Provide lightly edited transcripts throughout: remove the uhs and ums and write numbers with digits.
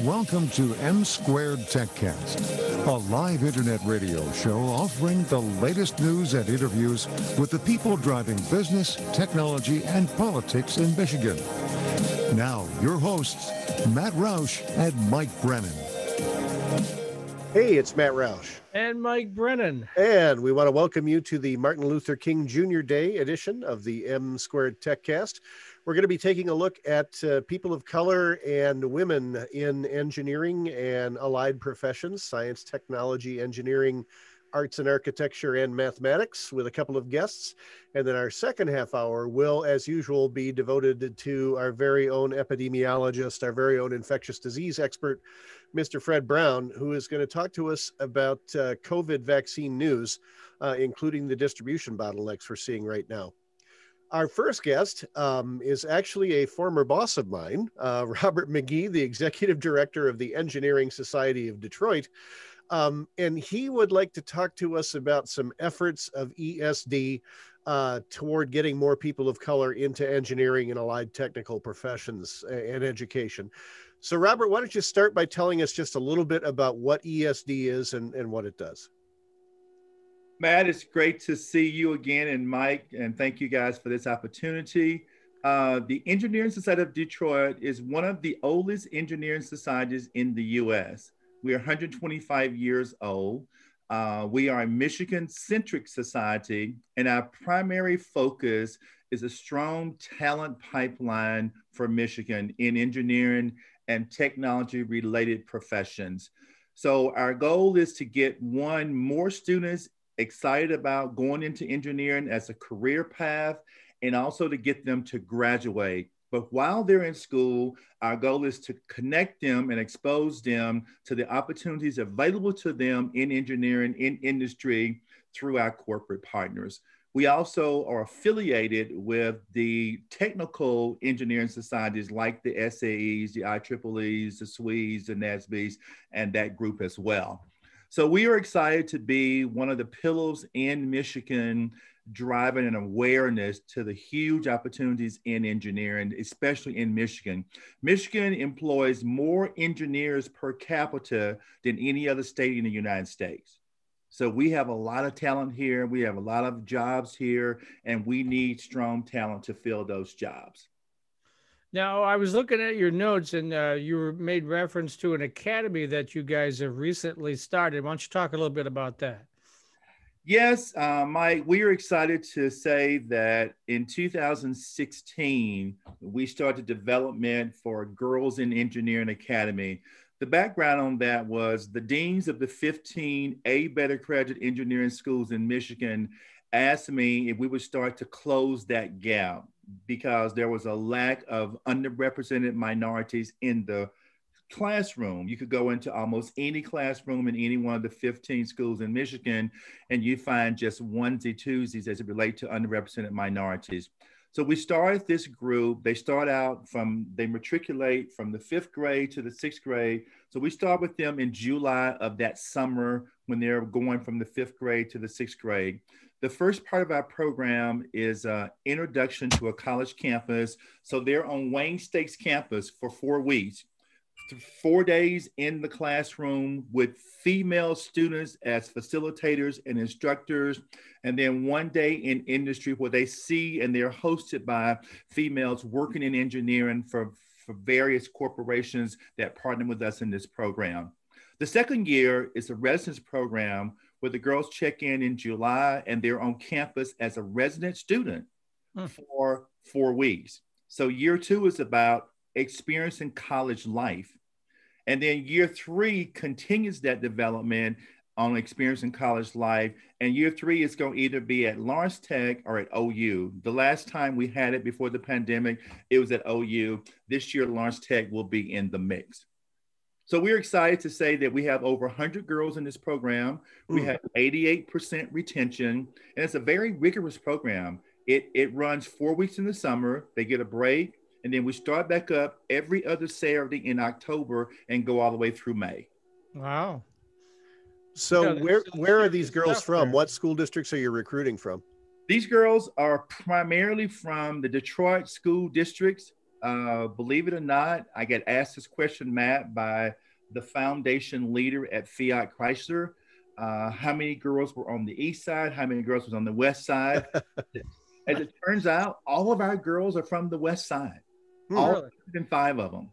Welcome to M2Techcast, a live internet radio show offering the latest news and interviews with the people driving business, technology, and politics in Michigan. Now, your hosts, Matt Roush and Mike Brennan. Hey, it's Matt Roush. And Mike Brennan. And we want to welcome you to the Martin Luther King Jr. Day edition of the M2Techcast. We're going to be taking a look at people of color and women in engineering and allied professions, science, technology, engineering, arts and architecture, and mathematics with a couple of guests. And then our second half hour will, as usual, be devoted to our very own epidemiologist, our very own infectious disease expert, Mr. Fred Brown, who is going to talk to us about COVID vaccine news, including the distribution bottlenecks we're seeing right now. Our first guest is actually a former boss of mine, Robert McGee, the executive director of the Engineering Society of Detroit. And he would like to talk to us about some efforts of ESD toward getting more people of color into engineering and allied technical professions and education. So, Robert, why don't you start by telling us just a little bit about what ESD is and what it does? Matt, it's great to see you again, and Mike, and thank you guys for this opportunity. The Engineering Society of Detroit is one of the oldest engineering societies in the U.S. We are 125 years old. We are a Michigan-centric society, and our primary focus is a strong talent pipeline for Michigan in engineering and technology-related professions. So our goal is to get more students excited about going into engineering as a career path, and also to get them to graduate. But while they're in school, our goal is to connect them and expose them to the opportunities available to them in engineering, in industry, through our corporate partners. We also are affiliated with the technical engineering societies like the SAEs, the IEEEs, the SWEs, the NASBs, and that group as well. So we are excited to be one of the pillars in Michigan, driving an awareness to the huge opportunities in engineering, especially in Michigan. Michigan employs more engineers per capita than any other state in the United States. So we have a lot of talent here. We have a lot of jobs here, and we need strong talent to fill those jobs. Now, I was looking at your notes, and you made reference to an academy that you guys have recently started. Why don't you talk a little bit about that? Yes, Mike, we are excited to say that in 2016, we started development for Girls in Engineering Academy. The background on that was the deans of the 15 A-BET accredited engineering schools in Michigan asked me if we would start to close that gap, because there was a lack of underrepresented minorities in the classroom. You could go into almost any classroom in any one of the 15 schools in Michigan, and you find just onesie twosies as it relates to underrepresented minorities. So we started this group. They matriculate from the 5th grade to the 6th grade. So we start with them in July of that summer when they're going from the 5th grade to the 6th grade. The first part of our program is Introduction to a College Campus. So they're on Wayne State's campus for 4 weeks, 4 days in the classroom with female students as facilitators and instructors, and then 1 day in industry where they see and they're hosted by females working in engineering for various corporations that partner with us in this program. The second year is a residence program where the girls check in July and they're on campus as a resident student for 4 weeks. So year 2 is about experiencing college life. And then year 3 continues that development on experiencing college life. And year 3 is going to either be at Lawrence Tech or at OU. The last time we had it before the pandemic, it was at OU. This year, Lawrence Tech will be in the mix. So we're excited to say that we have over 100 girls in this program. We have 88% retention, and it's a very rigorous program. It runs 4 weeks in the summer. They get a break, and then we start back up every other Saturday in October and go all the way through May. Wow. So Yeah, where are these girls from? there. What school districts are you recruiting from? These girls are primarily from the Detroit school districts. Believe it or not, I get asked this question, Matt, by the foundation leader at Fiat Chrysler. How many girls were on the east side? How many girls was on the west side? As it turns out, all of our girls are from the west side. All 105 of them.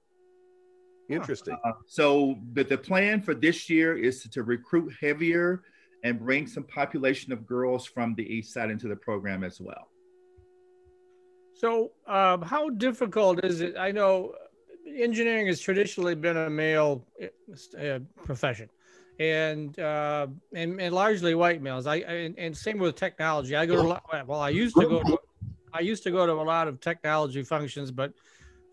Interesting. So the plan for this year is to recruit heavier and bring some population of girls from the east side into the program as well. So how difficult is it? I know engineering has traditionally been a male profession, and largely white males. And same with technology. I used to go to a lot of technology functions, but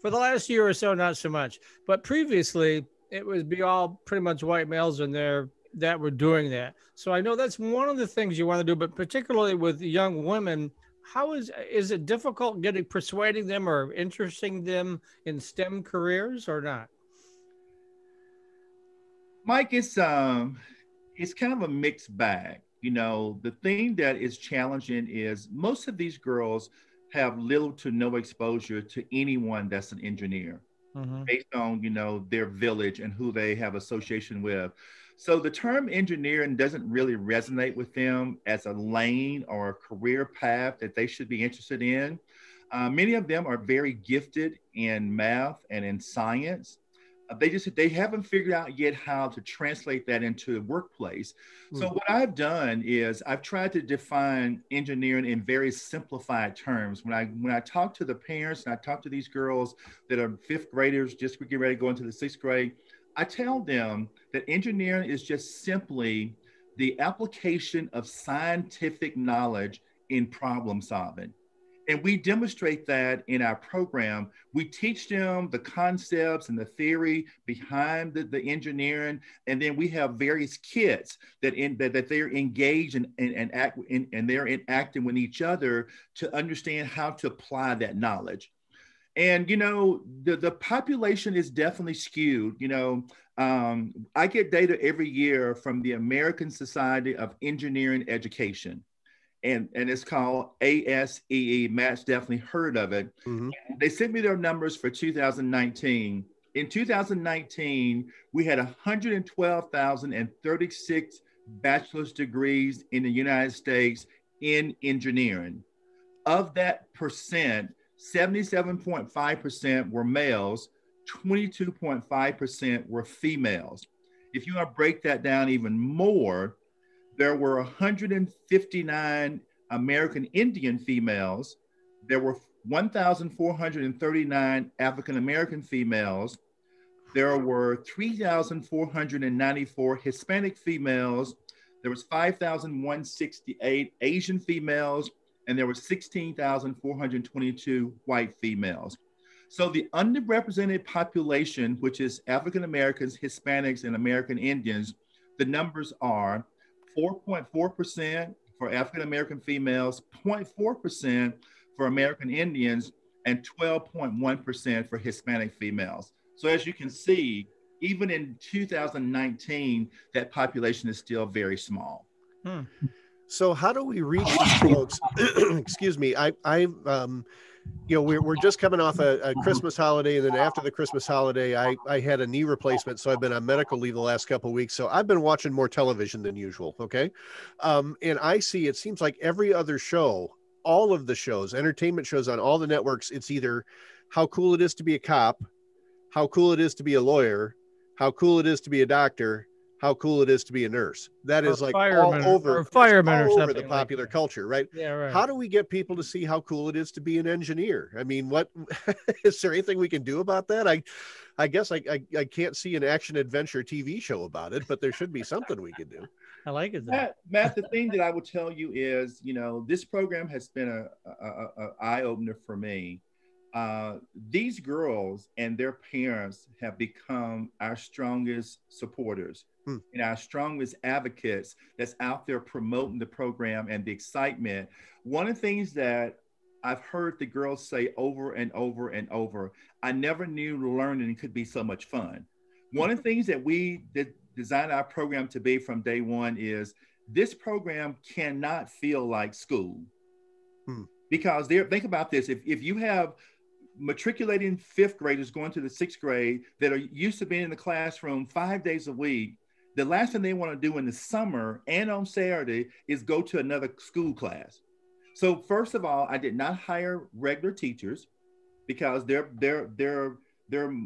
for the last year or so, not so much. But previously, it was all pretty much white males in there that were doing that. So I know that's one of the things you want to do, but particularly with young women, how is it difficult persuading them or interesting them in STEM careers or not? Mike, it's kind of a mixed bag. You know, the thing that is challenging is most of these girls have little to no exposure to anyone that's an engineer, based on, you know, their village and who they have association with. So the term engineering doesn't really resonate with them as a lane or a career path that they should be interested in. Many of them are very gifted in math and in science. They haven't figured out yet how to translate that into the workplace. So what I've done is I've tried to define engineering in very simplified terms. When I talk to the parents and I talk to these girls that are fifth graders, just getting ready to go into the sixth grade, I tell them that engineering is just simply the application of scientific knowledge in problem solving. And we demonstrate that in our program. We teach them the concepts and the theory behind the engineering. And then we have various kits that they're engaged and they're interacting with each other to understand how to apply that knowledge. And, you know, the population is definitely skewed. You know, I get data every year from the American Society of Engineering Education. And it's called ASEE. Matt's definitely heard of it. They sent me their numbers for 2019. In 2019, we had 112,036 bachelor's degrees in the United States in engineering. Of that percent, 77.5% were males, 22.5% were females. If you want to break that down even more, there were 159 American Indian females. There were 1,439 African American females. There were 3,494 Hispanic females. There was 5,168 Asian females, and there were 16,422 white females. So the underrepresented population, which is African Americans, Hispanics, and American Indians, the numbers are 4.4% for African American females, 0.4% for American Indians, and 12.1% for Hispanic females. So as you can see, even in 2019, that population is still very small. So how do we reach these folks? Excuse me. You know, we're just coming off a Christmas holiday, and then after the Christmas holiday, I had a knee replacement, so I've been on medical leave the last couple of weeks. So I've been watching more television than usual. Okay, and I see it seems like every other show, all of the shows, entertainment shows on all the networks, it's either how cool it is to be a cop, how cool it is to be a lawyer, how cool it is to be a doctor, how cool it is to be a nurse. That is like all over the popular culture, right? Yeah, right. How do we get people to see how cool it is to be an engineer? I mean, what is there anything we can do about that? I guess I can't see an action adventure TV show about it, but there should be something we could do. I like it. Matt, the thing that I will tell you is, you know, this program has been a eye opener for me. these girls and their parents have become our strongest supporters and our strongest advocates that's out there promoting the program and the excitement. One of the things that I've heard the girls say over and over and over, I never knew learning could be so much fun. One of the things that we designed our program to be from day one is this program cannot feel like school. Because think about this, if you have matriculating fifth graders going to the sixth grade that are used to being in the classroom 5 days a week, the last thing they want to do in the summer and on Saturday is go to another school class. So first of all, I did not hire regular teachers because their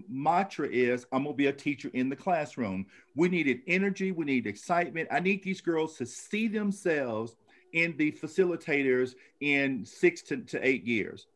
mantra is, I'm gonna be a teacher in the classroom. We needed energy, we need excitement. I need these girls to see themselves in the facilitators in 6 to 8 years.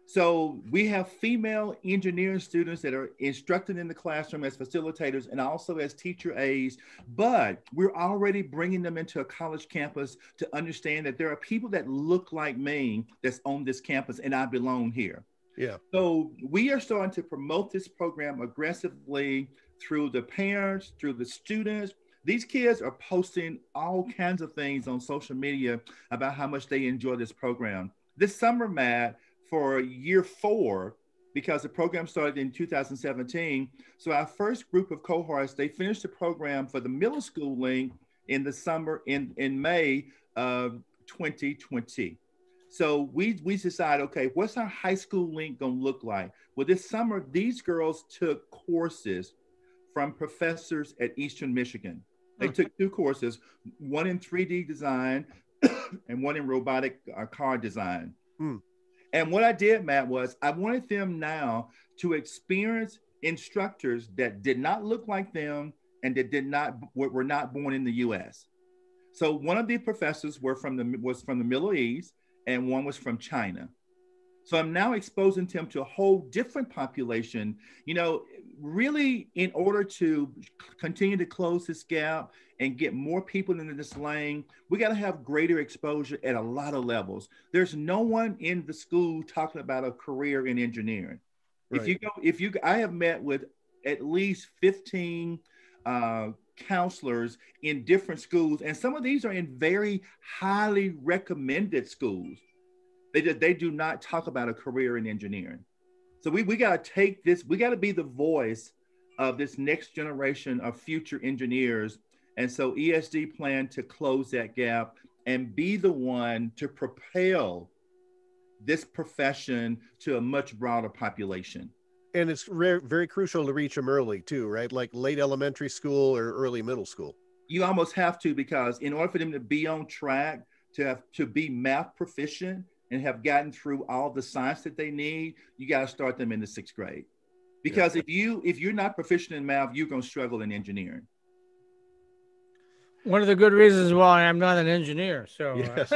So we have female engineering students that are instructed in the classroom as facilitators and also as teacher aides, but we're already bringing them into a college campus to understand that there are people that look like me that's on this campus and I belong here. Yeah. So we are starting to promote this program aggressively through the parents, through the students. These kids are posting all kinds of things on social media about how much they enjoy this program. This summer, Matt, for year 4, because the program started in 2017. So our first group of cohorts, they finished the program for the middle school link in the summer in May of 2020. So we decided, okay, what's our high school link gonna look like? Well, this summer, these girls took courses from professors at Eastern Michigan. They took 2 courses, one in 3D design and one in robotic car design. And what I did, Matt, was I wanted them now to experience instructors that did not look like them and that were not born in the U.S. So one of the professors was from the Middle East and one was from China. So I'm now exposing them to a whole different population, you know, really in order to continue to close this gap and get more people into this lane, we got to have greater exposure at a lot of levels. There's no one in the school talking about a career in engineering. Right. I have met with at least 15 counselors in different schools, and some of these are in very highly recommended schools. They do not talk about a career in engineering. So we got to take this, we got to be the voice of this next generation of future engineers. And so ESD planned to close that gap and be the one to propel this profession to a much broader population. And it's very crucial to reach them early too, right? Like late elementary school or early middle school. You almost have to, because in order for them to be on track, to be math proficient, and have gotten through all the science that they need, you got to start them in the 6th grade. Because if you're not proficient in math, you're going to struggle in engineering. One of the good reasons why I'm not an engineer. So yes.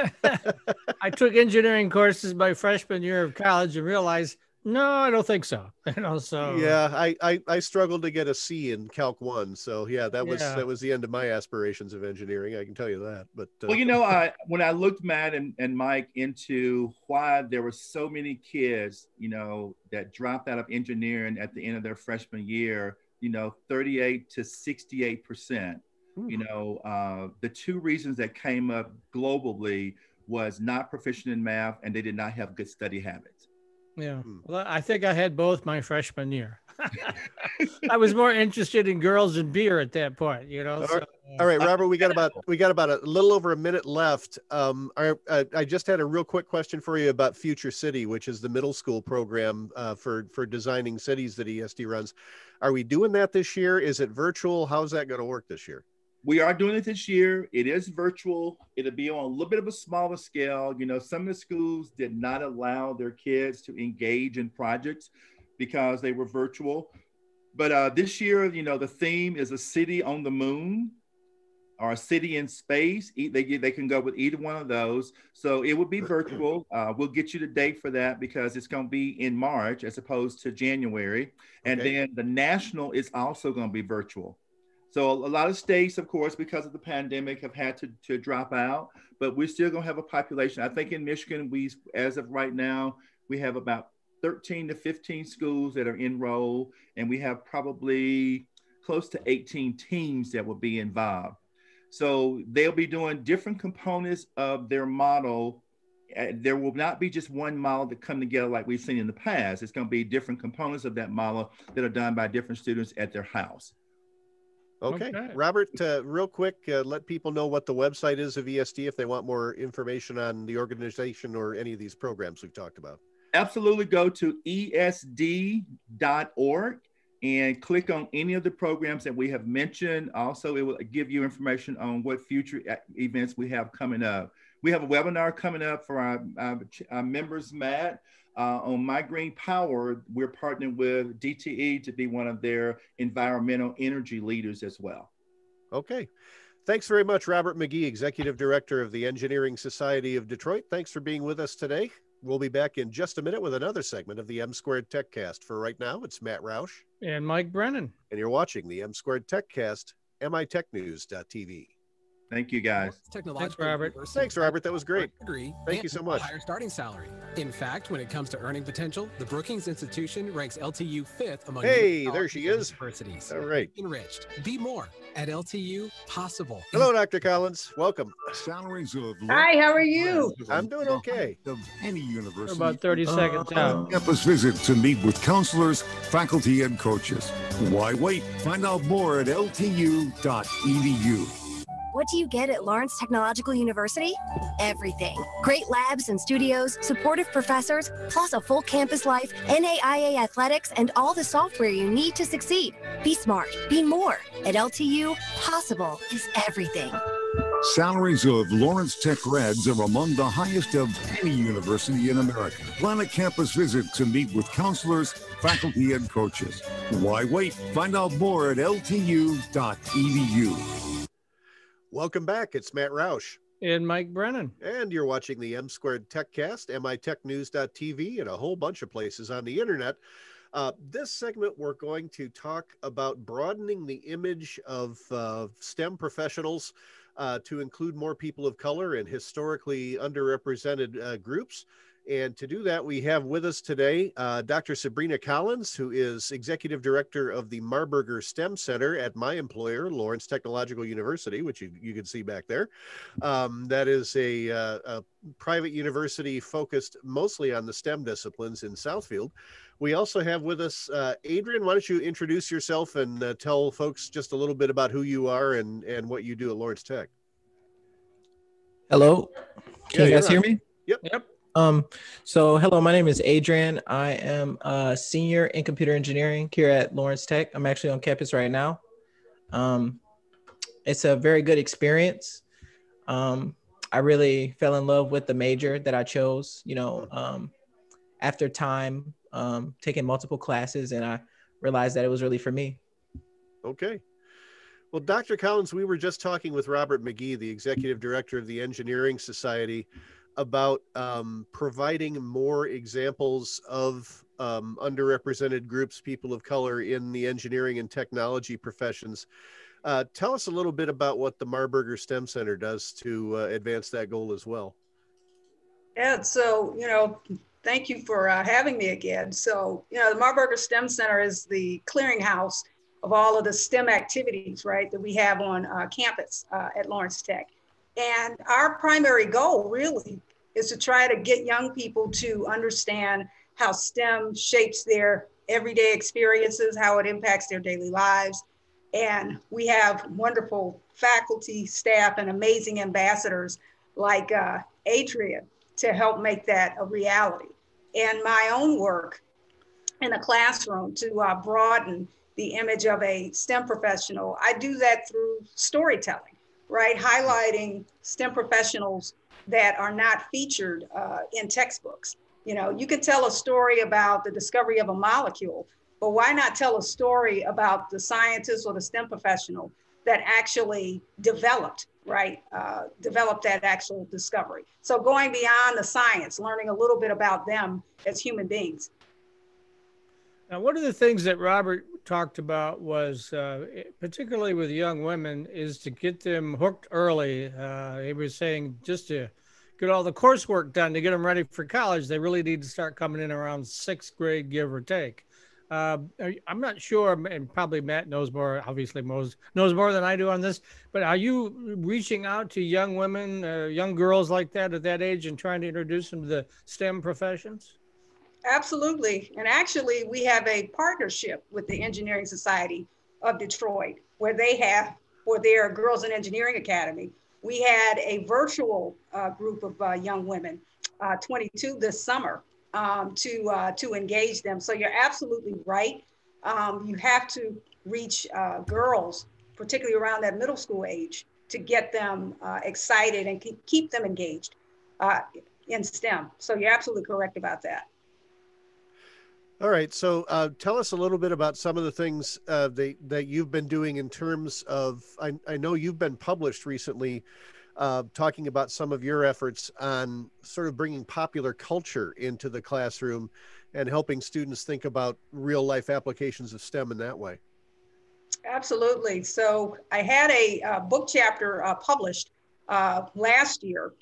I took engineering courses my freshman year of college and realized, no, I don't think so. So yeah, I struggled to get a C in Calc 1. So yeah, that was the end of my aspirations of engineering. I can tell you that. But well, when I looked, Matt and Mike, into why there were so many kids, that dropped out of engineering at the end of their freshman year, 38 to 68%. The 2 reasons that came up globally was not proficient in math and they did not have good study habits. Yeah. Well, I think I had both my freshman year. I was more interested in girls and beer at that point, All right, Robert, we got about a little over a minute left. I just had a real quick question for you about Future City, which is the middle school program for designing cities that ESD runs. Are we doing that this year? Is it virtual? How's that going to work this year? We are doing it this year. It is virtual. It'll be on a little bit of a smaller scale. Some of the schools did not allow their kids to engage in projects because they were virtual. But this year, the theme is a city on the moon or a city in space. They can go with either one of those. So it would be virtual. We'll get you the date for that because it's going to be in March as opposed to January. And then the national is also going to be virtual. So a lot of states, of course, because of the pandemic, have had to drop out, but we're still going to have a population. I think in Michigan, as of right now, we have about 13 to 15 schools that are enrolled, and we have probably close to 18 teams that will be involved. So they'll be doing different components of their model. There will not be just one model that come together like we've seen in the past. It's going to be different components of that model that are done by different students at their house. Okay. Robert, real quick, let people know what the website is of ESD if they want more information on the organization or any of these programs we've talked about. Absolutely. Go to esd.org and click on any of the programs that we have mentioned. Also, it will give you information on what future events we have coming up. We have a webinar coming up for our members, Matt, on My Green Power. We're partnering with DTE to be one of their environmental energy leaders as well. Okay. Thanks very much, Robert McGee, Executive Director of the Engineering Society of Detroit. Thanks for being with us today. We'll be back in just a minute with another segment of the M2Techcast. For right now, it's Matt Roush. And Mike Brennan. And you're watching the M2Techcast, mitechnews.tv. Thank you, guys. Thanks, Robert. Thanks, Robert. That was great. Thank you so much. Higher starting salary. In fact, when it comes to earning potential, the Brookings Institution ranks LTU 5th among there she is. Universities. All right. Enriched. Be more at LTU Possible. Hello, Dr. Collins. Welcome. Salaries of Hi, how are you? I'm doing okay. Of any university. About 30 seconds out. Campus visit to meet with counselors, faculty, and coaches. Why wait? Find out more at ltu.edu. What do you get at Lawrence Technological University? Everything. Great labs and studios, supportive professors, plus a full campus life, NAIA athletics, and all the software you need to succeed. Be smart. Be more. At LTU, possible is everything. Salaries of Lawrence Tech grads are among the highest of any university in America. Plan a campus visit to meet with counselors, faculty, and coaches. Why wait? Find out more at ltu.edu. Welcome back. It's Matt Roush. And Mike Brennan. And you're watching the M2Techcast, mitechnews.tv, and a whole bunch of places on the internet. This segment, we're going to talk about broadening the image of STEM professionals to include more people of color and historically underrepresented groups. And to do that, we have with us today Dr. Sabrina Collins, who is Executive Director of the Marburger STEM Center at my employer, Lawrence Technological University, which you can see back there. That is a private university focused mostly on the STEM disciplines in Southfield. We also have with us Adrian. Why don't you introduce yourself and tell folks just a little bit about who you are and what you do at Lawrence Tech. Hello. Can you guys hear me? Yep. So hello, my name is Adrian. I am a senior in computer engineering here at Lawrence Tech. I'm actually on campus right now. It's a very good experience. I really fell in love with the major that I chose, after time, taking multiple classes, and I realized that it was really for me. Okay. Well, Dr. Collins, we were just talking with Robert McGee, the Executive Director of the Engineering Society, about providing more examples of underrepresented groups, people of color in the engineering and technology professions. Tell us a little bit about what the Marburger STEM Center does to advance that goal as well. Yeah, so, thank you for having me again. So, the Marburger STEM Center is the clearinghouse of all of the STEM activities, right, that we have on campus at Lawrence Tech. And our primary goal really is to try to get young people to understand how STEM shapes their everyday experiences, how it impacts their daily lives. And we have wonderful faculty, staff, and amazing ambassadors like Adrian to help make that a reality. And my own work in the classroom to broaden the image of a STEM professional, I do that through storytelling. Right, highlighting STEM professionals that are not featured in textbooks. You can tell a story about the discovery of a molecule, but why not tell a story about the scientist or the STEM professional that actually developed that actual discovery? So going beyond the science, learning a little bit about them as human beings. Now, one of the things that Robert talked about was, particularly with young women, is to get them hooked early. He was saying just to get all the coursework done to get them ready for college, they really need to start coming in around 6th grade, give or take. I'm not sure, and probably Matt knows more, obviously knows more than I do on this, but are you reaching out to young women, young girls like that at that age and trying to introduce them to the STEM professions? Absolutely. And actually, we have a partnership with the Engineering Society of Detroit, where they have, for their Girls in Engineering Academy, we had a virtual group of young women, 22 this summer, to engage them. So you're absolutely right. You have to reach girls, particularly around that middle school age, to get them excited and keep them engaged in STEM. So you're absolutely correct about that. All right. So tell us a little bit about some of the things that you've been doing in terms of, I know you've been published recently talking about some of your efforts on sort of bringing popular culture into the classroom and helping students think about real life applications of STEM in that way. Absolutely. So I had a book chapter published last year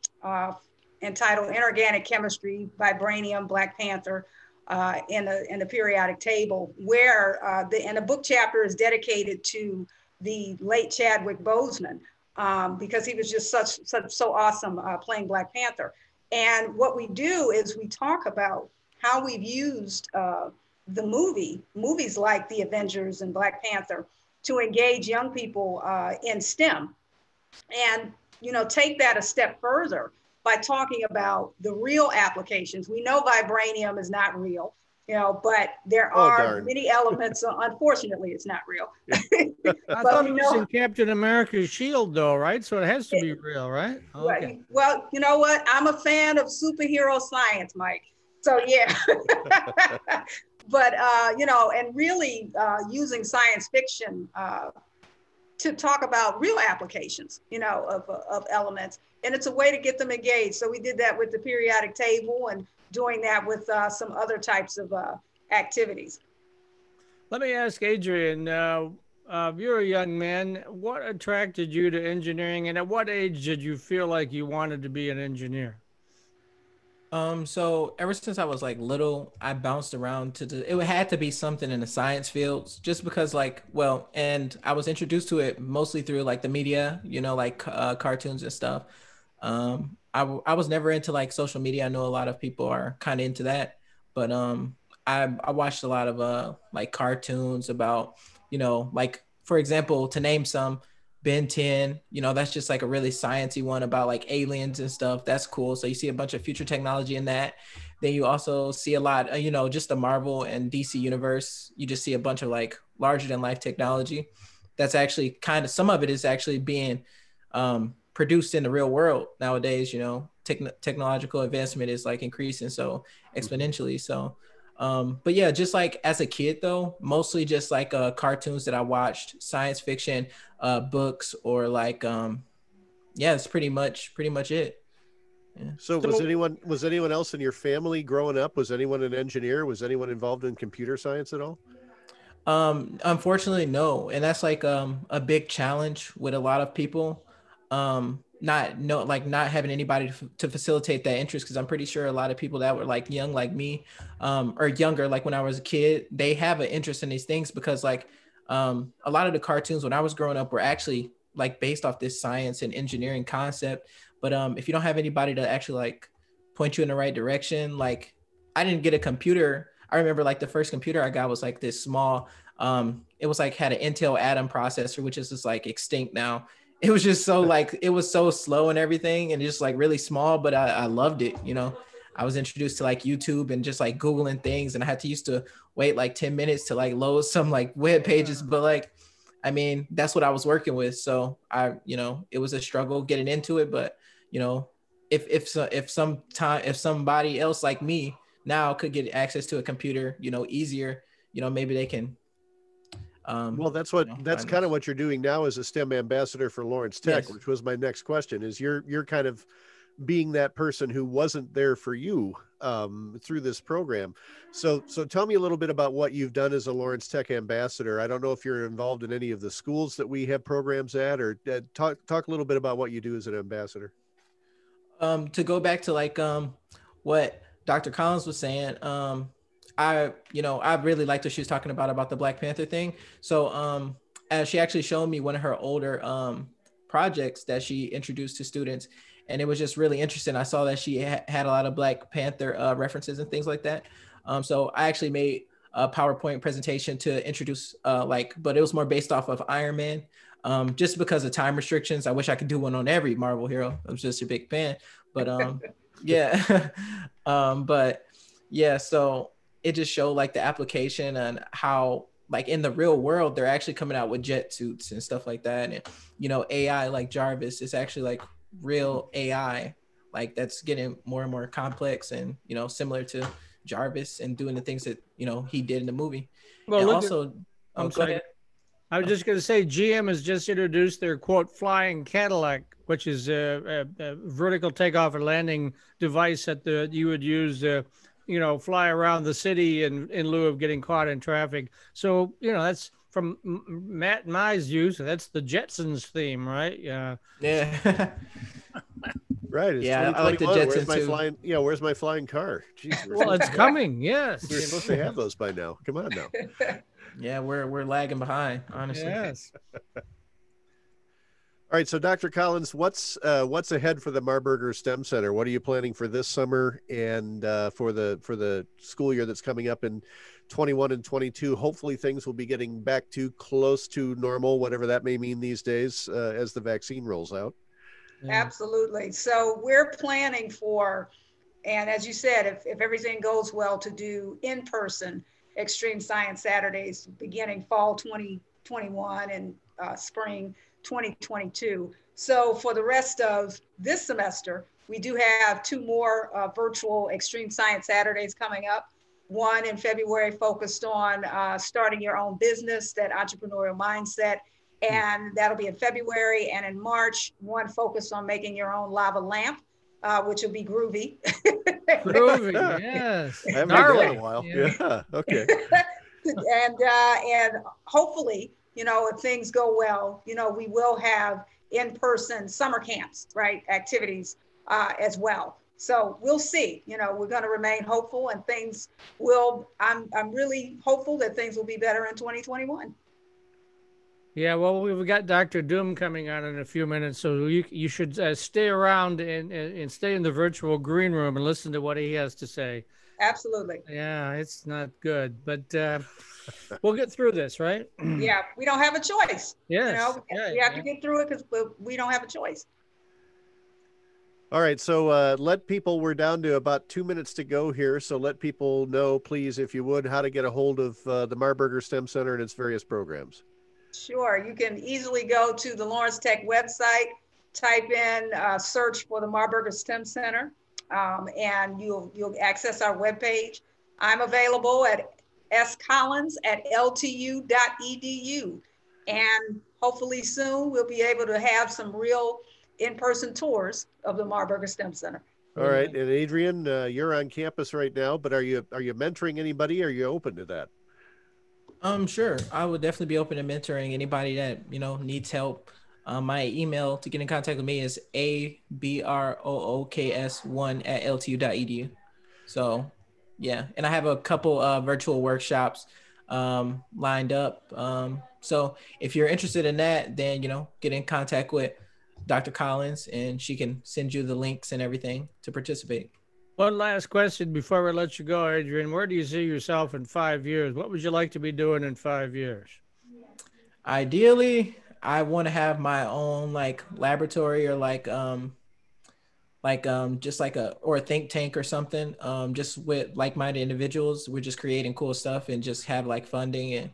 entitled Inorganic Chemistry, Vibranium, Black Panther, in the periodic table, where the book chapter is dedicated to the late Chadwick Boseman, because he was just so awesome playing Black Panther. And what we do is we talk about how we've used the movies like The Avengers and Black Panther to engage young people in STEM, and take that a step further by talking about the real applications. We know vibranium is not real, but there are many elements. Unfortunately, it's not real. I thought it was in Captain America's shield, though, right? So it has to be real, right? Okay. Well, you know what? I'm a fan of superhero science, Mike. So yeah. But and really using science fiction to talk about real applications, of elements. And it's a way to get them engaged. So we did that with the periodic table and doing that with some other types of activities. Let me ask Adrian, you're a young man. What attracted you to engineering, and at what age did you feel like you wanted to be an engineer? So ever since I was like little, I bounced around it had to be something in the science fields, just because and I was introduced to it mostly through like the media, like cartoons and stuff. I was never into like social media. I know a lot of people are kind of into that, but I watched a lot of like cartoons about, like for example, to name some, Ben 10, that's just like a really sciencey one about like aliens and stuff. That's cool. So you see a bunch of future technology in that. Then you also see a lot, just the Marvel and DC universe. You just see a bunch of like larger than life technology. That's actually some of it is actually being produced in the real world nowadays. Technological advancement is like increasing so exponentially. So but yeah, just like as a kid though, mostly just like cartoons that I watched, science fiction, books, or like it's pretty much it. Yeah. So was anyone else in your family growing up? Was anyone an engineer? Was anyone involved in computer science at all? Unfortunately, no. And that's like a big challenge with a lot of people. Not having anybody to facilitate that interest, because I'm pretty sure a lot of people that were like young like me, or younger, like when I was a kid, they have an interest in these things because like a lot of the cartoons when I was growing up were actually like based off this science and engineering concept. But if you don't have anybody to actually like point you in the right direction, like I didn't get a computer. I remember like the first computer I got was like this small, it was like had an Intel Atom processor, which is just like extinct now. It was just so like, it was so slow and everything and just like really small, but I loved it. I was introduced to like YouTube and just like Googling things, and I had to used to wait like 10 minutes to like load some like web pages. But like, I mean, that's what I was working with. So it was a struggle getting into it, but if somebody else like me now could get access to a computer, easier, maybe they can. Well, that's kind of what you're doing now as a STEM ambassador for Lawrence Tech, yes. Which was my next question, is you're kind of being that person who wasn't there for you through this program. So tell me a little bit about what you've done as a Lawrence Tech ambassador. I don't know if you're involved in any of the schools that we have programs at, or talk a little bit about what you do as an ambassador. To go back to like what Dr. Collins was saying, I really liked what she was talking about the Black Panther thing. So as she actually showed me one of her older projects that she introduced to students, and it was just really interesting. I saw that she had a lot of Black Panther references and things like that. So I actually made a PowerPoint presentation to introduce but it was more based off of Iron Man. Just because of time restrictions. I wish I could do one on every Marvel hero. I'm just a big fan, but yeah. But yeah, so it just showed like the application and how like in the real world they're actually coming out with jet suits and stuff like that. And AI like Jarvis is actually like real AI, like that's getting more and more complex and similar to Jarvis and doing the things that he did in the movie. Well, and look also, I'm go sorry. ahead. I was just going to say GM has just introduced their quote flying Cadillac, which is a vertical takeoff and landing device that you would use fly around the city in lieu of getting caught in traffic. So that's from Matt and Mai's use. That's the Jetsons theme, right? Yeah. Yeah. Right. It's Yeah, I like the 2021. Jetsons Where's my too. flying? Yeah, where's my flying car? Jeez, Well, it's coming. Yes. we're supposed to have those by now. Come on now. Yeah, we're lagging behind, honestly. Yes. All right, so Dr. Collins, what's ahead for the Marburger STEM Center? What are you planning for this summer and for the school year that's coming up in 21 and 22? Hopefully, things will be getting back to close to normal, whatever that may mean these days, as the vaccine rolls out. Absolutely. So we're planning for, and as you said, if everything goes well, to do in-person Extreme Science Saturdays beginning fall 2021 and spring 2022. So for the rest of this semester, we do have 2 more virtual Extreme Science Saturdays coming up. One in February focused on starting your own business, that entrepreneurial mindset. And that'll be in February. And in March, one focused on making your own lava lamp, which will be groovy. Groovy, yes. I haven't done that in a while. Yeah. Okay. and hopefully, if things go well, we will have in-person summer camps, right? Activities as well. So we'll see. We're going to remain hopeful, and things will. I'm really hopeful that things will be better in 2021. Yeah, well, we've got Dr. Doom coming on in a few minutes, so you should stay around and stay in the virtual green room and listen to what he has to say. Absolutely. Yeah, it's not good, but we'll get through this, right? Yeah, we don't have a choice. Yes. We have to get through it because we don't have a choice. All right, so we're down to about 2 minutes to go here. So let people know, please, if you would, how to get a hold of the Marburger STEM Center and its various programs. Sure, you can easily go to the Lawrence Tech website, type in, search for the Marburger STEM Center, and you'll access our webpage. I'm available at scollins@ltu.edu, and hopefully soon we'll be able to have some real in-person tours of the Marburger STEM Center. All right, and Adrian, you're on campus right now, but are you mentoring anybody? Are you open to that? Sure. I would definitely be open to mentoring anybody that, needs help. My email to get in contact with me is abrooks1@ltu.edu. So, yeah. And I have a couple virtual workshops lined up. So if you're interested in that, then, get in contact with Dr. Collins and she can send you the links and everything to participate. One last question before we let you go, Adrian. Where do you see yourself in 5 years? What would you like to be doing in 5 years? Ideally, I want to have my own laboratory or just or a think tank or something. Just with like-minded individuals. We're just creating cool stuff and just have funding, and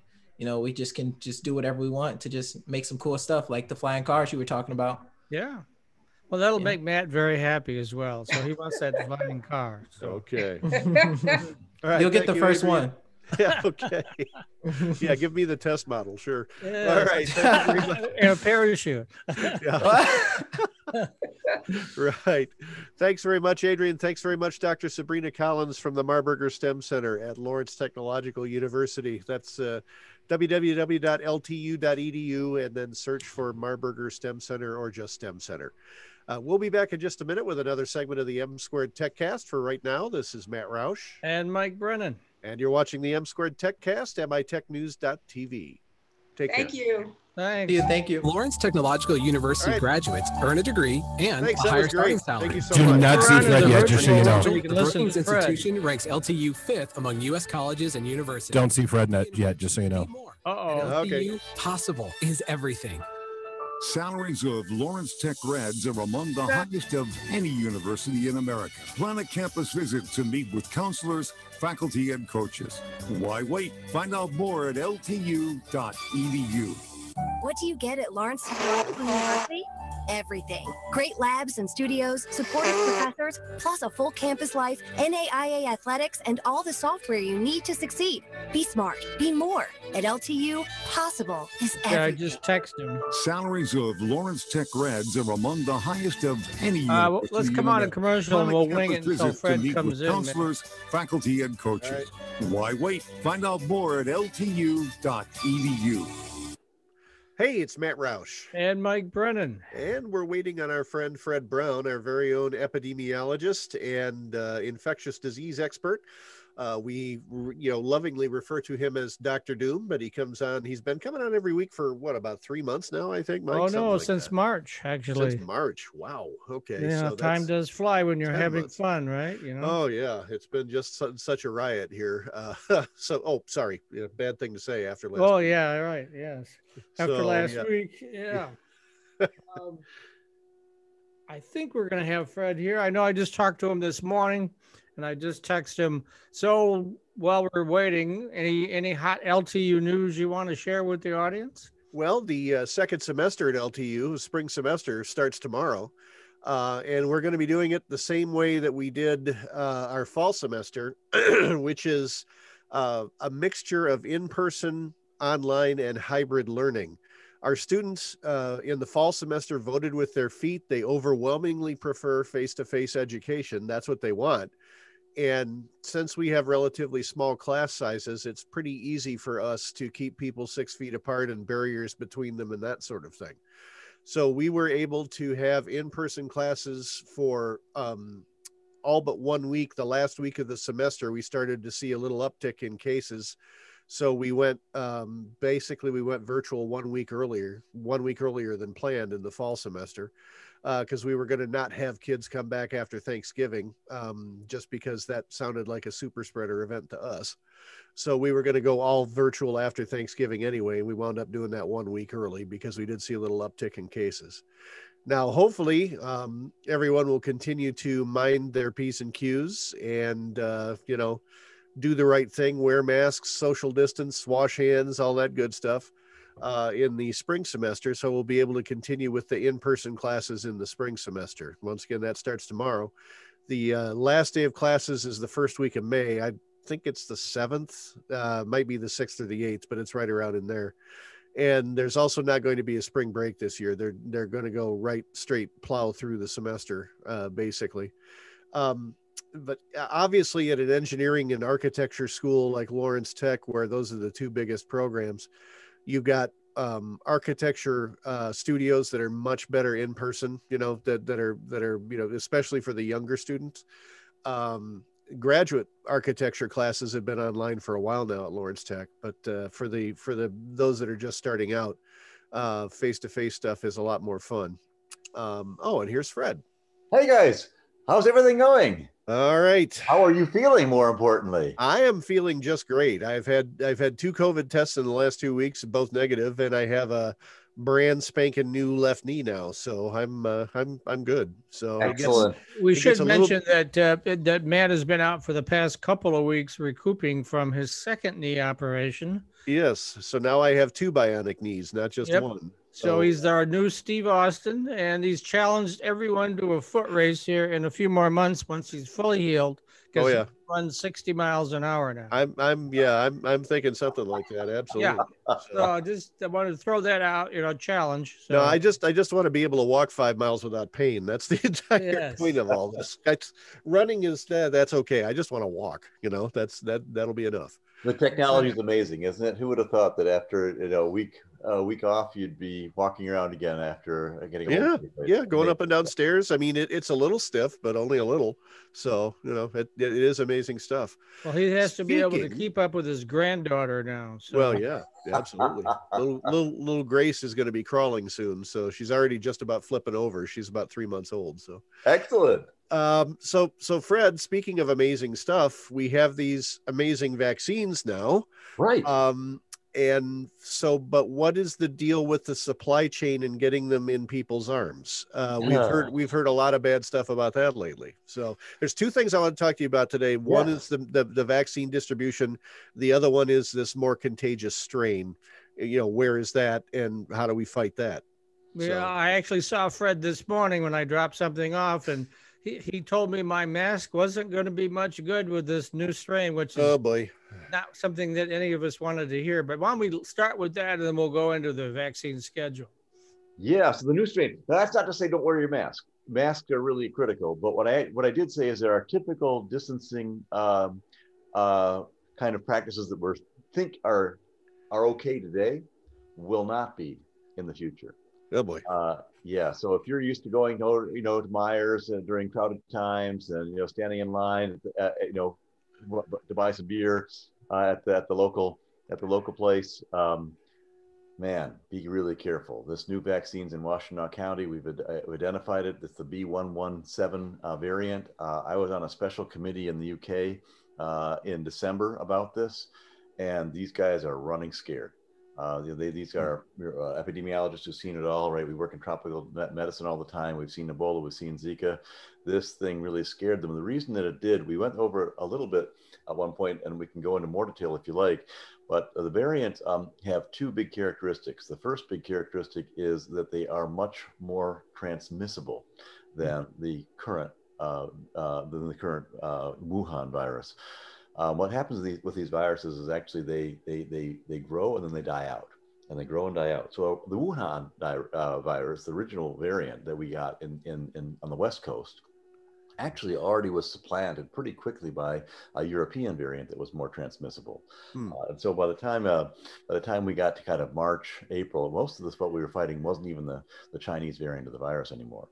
we just can just do whatever we want to just make some cool stuff, like the flying cars you were talking about. Yeah. Well, that'll make Matt very happy as well. So he wants that flying car. So. Okay. All right, you'll get the first one. Yeah. Okay. Yeah. Give me the test model. Sure. Yeah. All right. And a parachute. Yeah. Right. Thanks very much, Adrian. Thanks very much, Dr. Sabrina Collins from the Marburger STEM Center at Lawrence Technological University. That's www.ltu.edu, and then search for Marburger STEM Center or just STEM Center. We'll be back in just a minute with another segment of the M2 Techcast. For right now, this is Matt Roush. And Mike Brennan. And you're watching the M2 Techcast, mitechnews.tv. Take care. Thank you. Thanks. Thank you. Lawrence Technological University graduates earn a degree and Thanks, a that higher was starting great. salary. Thank you so Do much. not see Fred yet, just so you know. You can listen Brookings to Fred. Institution ranks LTU 5th among U.S. colleges and universities. Don't see Fred yet, just so you know. Uh-oh. LTU possible is everything. Salaries of Lawrence Tech grads are among the highest of any university in America. Plan a campus visit to meet with counselors, faculty, and coaches. Why wait? Find out more at ltu.edu. What do you get at Lawrence Technological University? Everything. Great labs and studios, supportive professors, plus a full campus life, NAIA athletics, and all the software you need to succeed. Be smart. Be more. At LTU, possible is everything. Yeah, I just texted him. Salaries of Lawrence Tech grads are among the highest of any university. Let's come in on a America. commercial and Plan a we'll wing it campus until visit to Fred meet comes with in. man. counselors, faculty, and coaches. Why wait? Find out more at ltu.edu. Hey, it's Matt Roush. And Mike Brennan. And we're waiting on our friend Fred Brown, our very own epidemiologist and infectious disease expert. We lovingly refer to him as Dr. Doom, but he comes on. He's been coming on every week for about 3 months now, I think, Mike? Oh, Something no, like since that. March, actually. Since March. Wow. Okay. Yeah, so time does fly when you're 10 having months. fun, right? You know. Oh yeah, it's been just such a riot here. Sorry, bad thing to say after last. Oh week. yeah, right. Yes. After So, last yeah. week, yeah. I think we're gonna have Fred here. I know I just talked to him this morning, and I just texted him. So while we're waiting, any hot LTU news you want to share with the audience? Well, the second semester at LTU, spring semester, starts tomorrow. And we're going to be doing it the same way that we did our fall semester, which is a mixture of in-person, online, and hybrid learning. Our students in the fall semester voted with their feet. They overwhelmingly prefer face-to-face education. That's what they want. And since we have relatively small class sizes, it's pretty easy for us to keep people 6 feet apart and barriers between them and that sort of thing. So we were able to have in-person classes for all but 1 week. The last week of the semester, we started to see a little uptick in cases. So we went, we went virtual 1 week earlier than planned in the fall semester, because we were going to not have kids come back after Thanksgiving, just because that sounded like a super spreader event to us. So we were going to go all virtual after Thanksgiving anyway. And we wound up doing that 1 week early because we did see a little uptick in cases. Now, hopefully, everyone will continue to mind their P's and Q's and, do the right thing, wear masks, social distance, wash hands, all that good stuff in the spring semester. So we'll be able to continue with the in-person classes in the spring semester. Once again, that starts tomorrow. The last day of classes is the first week of May. I think it's the 7th, might be the 6th or the 8th, but it's right around in there. And there's also not going to be a spring break this year. They're going to go right straight plow through the semester, basically. But obviously at an engineering and architecture school like Lawrence Tech, where those are the two biggest programs, you've got architecture studios that are much better in person, that are especially for the younger students. Graduate architecture classes have been online for a while now at Lawrence Tech, but for those that are just starting out, face-to-face stuff is a lot more fun. And here's Fred. Hey guys, how's everything going? All right. How are you feeling, more importantly? I am feeling just great. I've had 2 COVID tests in the last 2 weeks, both negative, and I have a brand spanking new left knee now. So I'm good. So excellent. We should mention that Matt has been out for the past couple of weeks recouping from his second knee operation. Yes. So now I have 2 bionic knees, not just one. So he's our new Steve Austin, and he's challenged everyone to a foot race here in a few more months once he's fully healed. Oh yeah, he runs 60 miles an hour now. I'm thinking something like that. Absolutely. Yeah. So I wanted to throw that out, challenge. So. No, I just want to be able to walk 5 miles without pain. That's the entire point of all this. Running is that's okay. I just want to walk. That'll be enough. The technology is amazing, isn't it? Who would have thought that after a week a week off, you'd be walking around again after getting Yeah, old. yeah, going up and down stairs. I mean, it's a little stiff, but only a little. So, it is amazing stuff. Well, he has to be able to Speaking- keep up with his granddaughter now. So. Well, yeah, absolutely. little Grace is going to be crawling soon, so she's already just about flipping over. She's about 3 months old. So Excellent. So Fred, speaking of amazing stuff, we have these amazing vaccines now. Right. And so, but what is the deal with the supply chain and getting them in people's arms? We've heard a lot of bad stuff about that lately. So there's two things I want to talk to you about today. One is the vaccine distribution. The other one is this more contagious strain. Where is that and how do we fight that? Yeah, I actually saw Fred this morning when I dropped something off, and he told me my mask wasn't going to be much good with this new strain, which is not something that any of us wanted to hear. But why don't we start with that, and then we'll go into the vaccine schedule. Yeah, so the new strain. Now, that's not to say don't wear your mask. Masks are really critical. But what I did say is there are typical distancing kind of practices that we think are okay today will not be in the future. Oh boy. Yeah. So if you're used to going to Myers during crowded times and standing in line, to buy some beer at the local place, man, be really careful. This new vaccine's in Washtenaw County. We've identified it. It's the B117 variant. I was on a special committee in the UK in December about this, and these guys are running scared. These are epidemiologists who've seen it all, right? We work in tropical medicine all the time. We've seen Ebola, we've seen Zika. This thing really scared them. The reason that it did, we went over a little bit at one point, and we can go into more detail if you like, but the variants have two big characteristics. The first big characteristic is that they are much more transmissible than the current Wuhan virus. What happens with these viruses is actually they grow and then they die out, and they grow and die out. So the Wuhan virus, the original variant that we got on the West Coast, actually already was supplanted pretty quickly by a European variant that was more transmissible. And so by the time we got to kind of March, April, most of this what we were fighting wasn't even the Chinese variant of the virus anymore.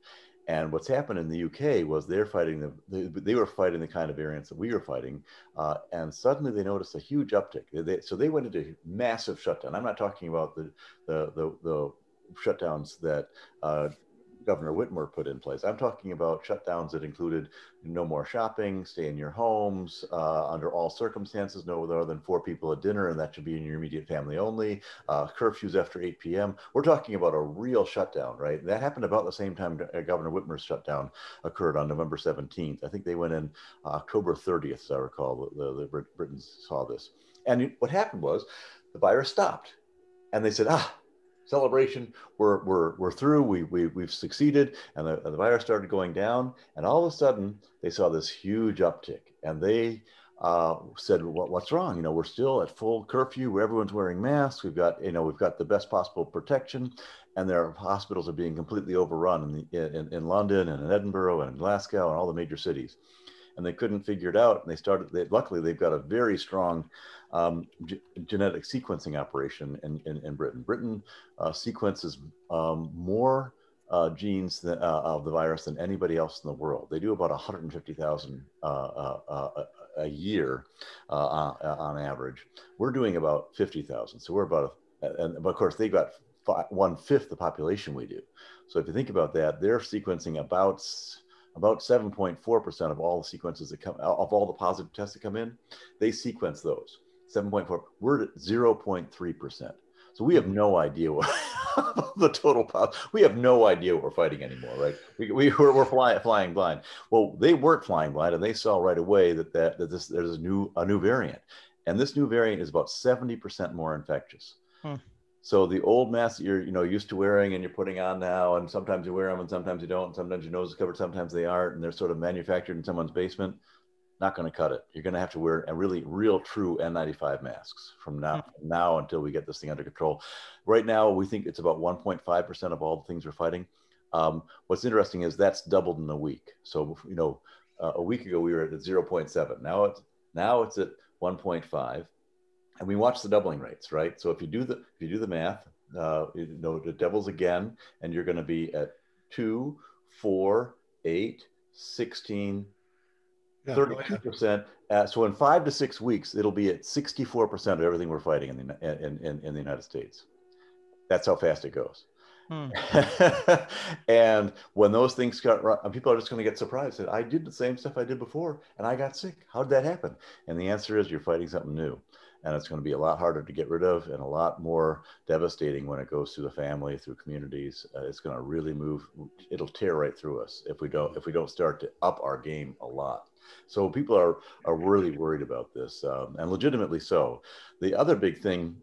And what's happened in the UK was they were fighting the kind of variants that we were fighting, and suddenly they noticed a huge uptick. So they went into massive shutdown. I'm not talking about the shutdowns that Governor Whitmer put in place. I'm talking about shutdowns that included no more shopping, stay in your homes, under all circumstances, no more than 4 people at dinner, and that should be in your immediate family only, curfews after 8 p.m. We're talking about a real shutdown, right? That happened about the same time Governor Whitmer's shutdown occurred on November 17th. I think they went in October 30th, as I recall, the Britons saw this. And what happened was the virus stopped, and they said, celebration, we're through, we've succeeded, and the virus started going down, and all of a sudden they saw this huge uptick, and they said, what's wrong? We're still at full curfew where everyone's wearing masks. We've got the best possible protection, and their hospitals are being completely overrun in London and in Edinburgh and in Glasgow and all the major cities. And they couldn't figure it out. And luckily they've got a very strong genetic sequencing operation in Britain. Britain sequences more genes of the virus than anybody else in the world. They do about 150,000 a year on average. We're doing about 50,000. So we're about, but of course they've got 1/5 the population we do. So if you think about that, they're sequencing about 7.4% of all the sequences that come of all the positive tests that come in. They sequence those 7.4. We're at 0.3%. So we have no idea what the total we have no idea what we're fighting anymore, right? We're flying blind. Well, they weren't flying blind, and they saw right away that there's a new variant, and this new variant is about 70% more infectious. So the old masks that you're used to wearing and you're putting on now, and sometimes you wear them and sometimes you don't, and sometimes your nose is covered, sometimes they aren't, and they're sort of manufactured in someone's basement, not going to cut it. You're going to have to wear a real true N95 masks from now until we get this thing under control. Right now, we think it's about 1.5% of all the things we're fighting. What's interesting is that's doubled in a week. So, a week ago we were at 0.7. Now it's at 1.5. And we watch the doubling rates, right? So if you do the math, the devils again, and you're going to be at 2, 4, 8, 16, 32%. So in 5 to 6 weeks, it'll be at 64% of everything we're fighting in the United States. That's how fast it goes. And when those things start, people are just going to get surprised that I did the same stuff I did before and I got sick. How did that happen? And the answer is you're fighting something new. And it's going to be a lot harder to get rid of and a lot more devastating when it goes through the family, through communities. It's going to really move. It'll tear right through us if we don't start to up our game a lot. So people are really worried about this, and legitimately so. The other big thing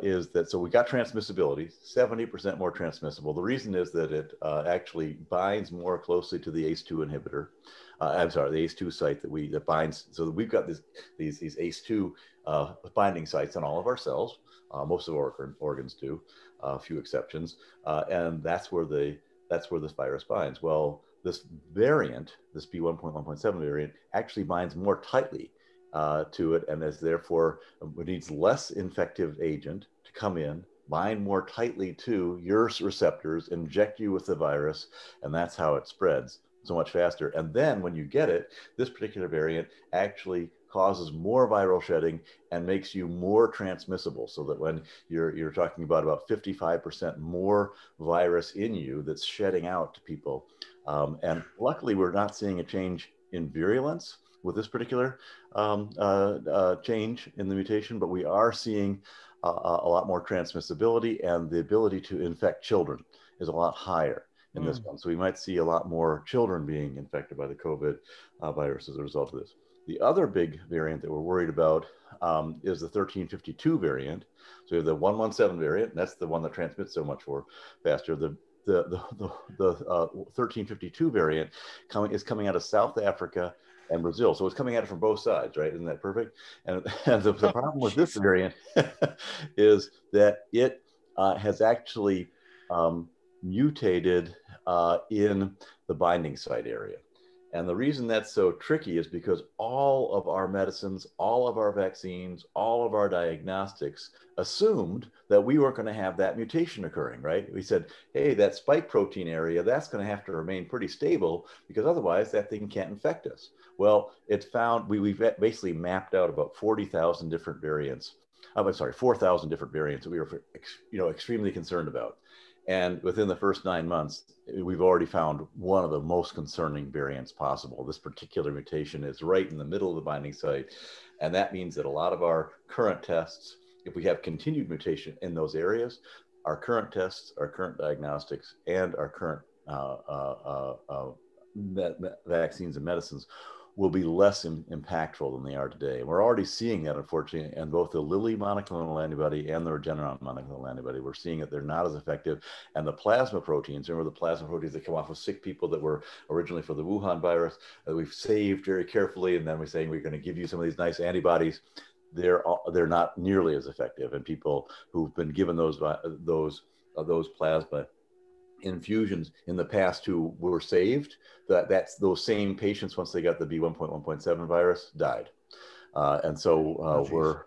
is that, so we got transmissibility, 70% more transmissible. The reason is that it actually binds more closely to the ACE2 inhibitor. The ACE2 site that binds. So we've got these ACE2 binding sites on all of our cells. Most of our organs do, a few exceptions, and that's where this virus binds. Well, this variant, this B1.1.7 variant, actually binds more tightly to it, and is therefore it needs less infective agent to come in, bind more tightly to your receptors, inject you with the virus, and that's how it spreads so much faster. And then when you get it, this particular variant actually causes more viral shedding and makes you more transmissible, so that when you're talking about 55% more virus in you that's shedding out to people. And luckily, we're not seeing a change in virulence with this particular change in the mutation, but we are seeing a lot more transmissibility, and the ability to infect children is a lot higher in this one. So we might see a lot more children being infected by the COVID virus as a result of this. The other big variant that we're worried about is the 1352 variant. So we have the 117 variant, and that's the one that transmits so much faster. The 1352 variant is coming out of South Africa and Brazil. So it's coming at it from both sides, right? Isn't that perfect? And the problem with this variant is that it has actually mutated in the binding site area. And the reason that's so tricky is because all of our medicines, all of our vaccines, all of our diagnostics assumed that we weren't going to have that mutation occurring, right? We said, hey, that spike protein area, that's going to have to remain pretty stable because otherwise that thing can't infect us. Well, it's found, we've basically mapped out about 40,000 different variants. 4,000 different variants that we were extremely concerned about. And within the first 9 months, we've already found one of the most concerning variants possible. This particular mutation is right in the middle of the binding site. And that means that a lot of our current tests, if we have continued mutation in those areas, our current tests, our current diagnostics, and our current vaccines and medicines will be less impactful than they are today. And we're already seeing that, unfortunately, in both the Lilly monoclonal antibody and the Regeneron monoclonal antibody. We're seeing that they're not as effective. And the plasma proteins, remember the plasma proteins that come off of sick people that were originally for the Wuhan virus, that we've saved very carefully, and then we're saying we're going to give you some of these nice antibodies. They're not nearly as effective. And people who've been given those plasma infusions in the past who were saved, that's those same patients, once they got the B1.1.7 virus, died. And so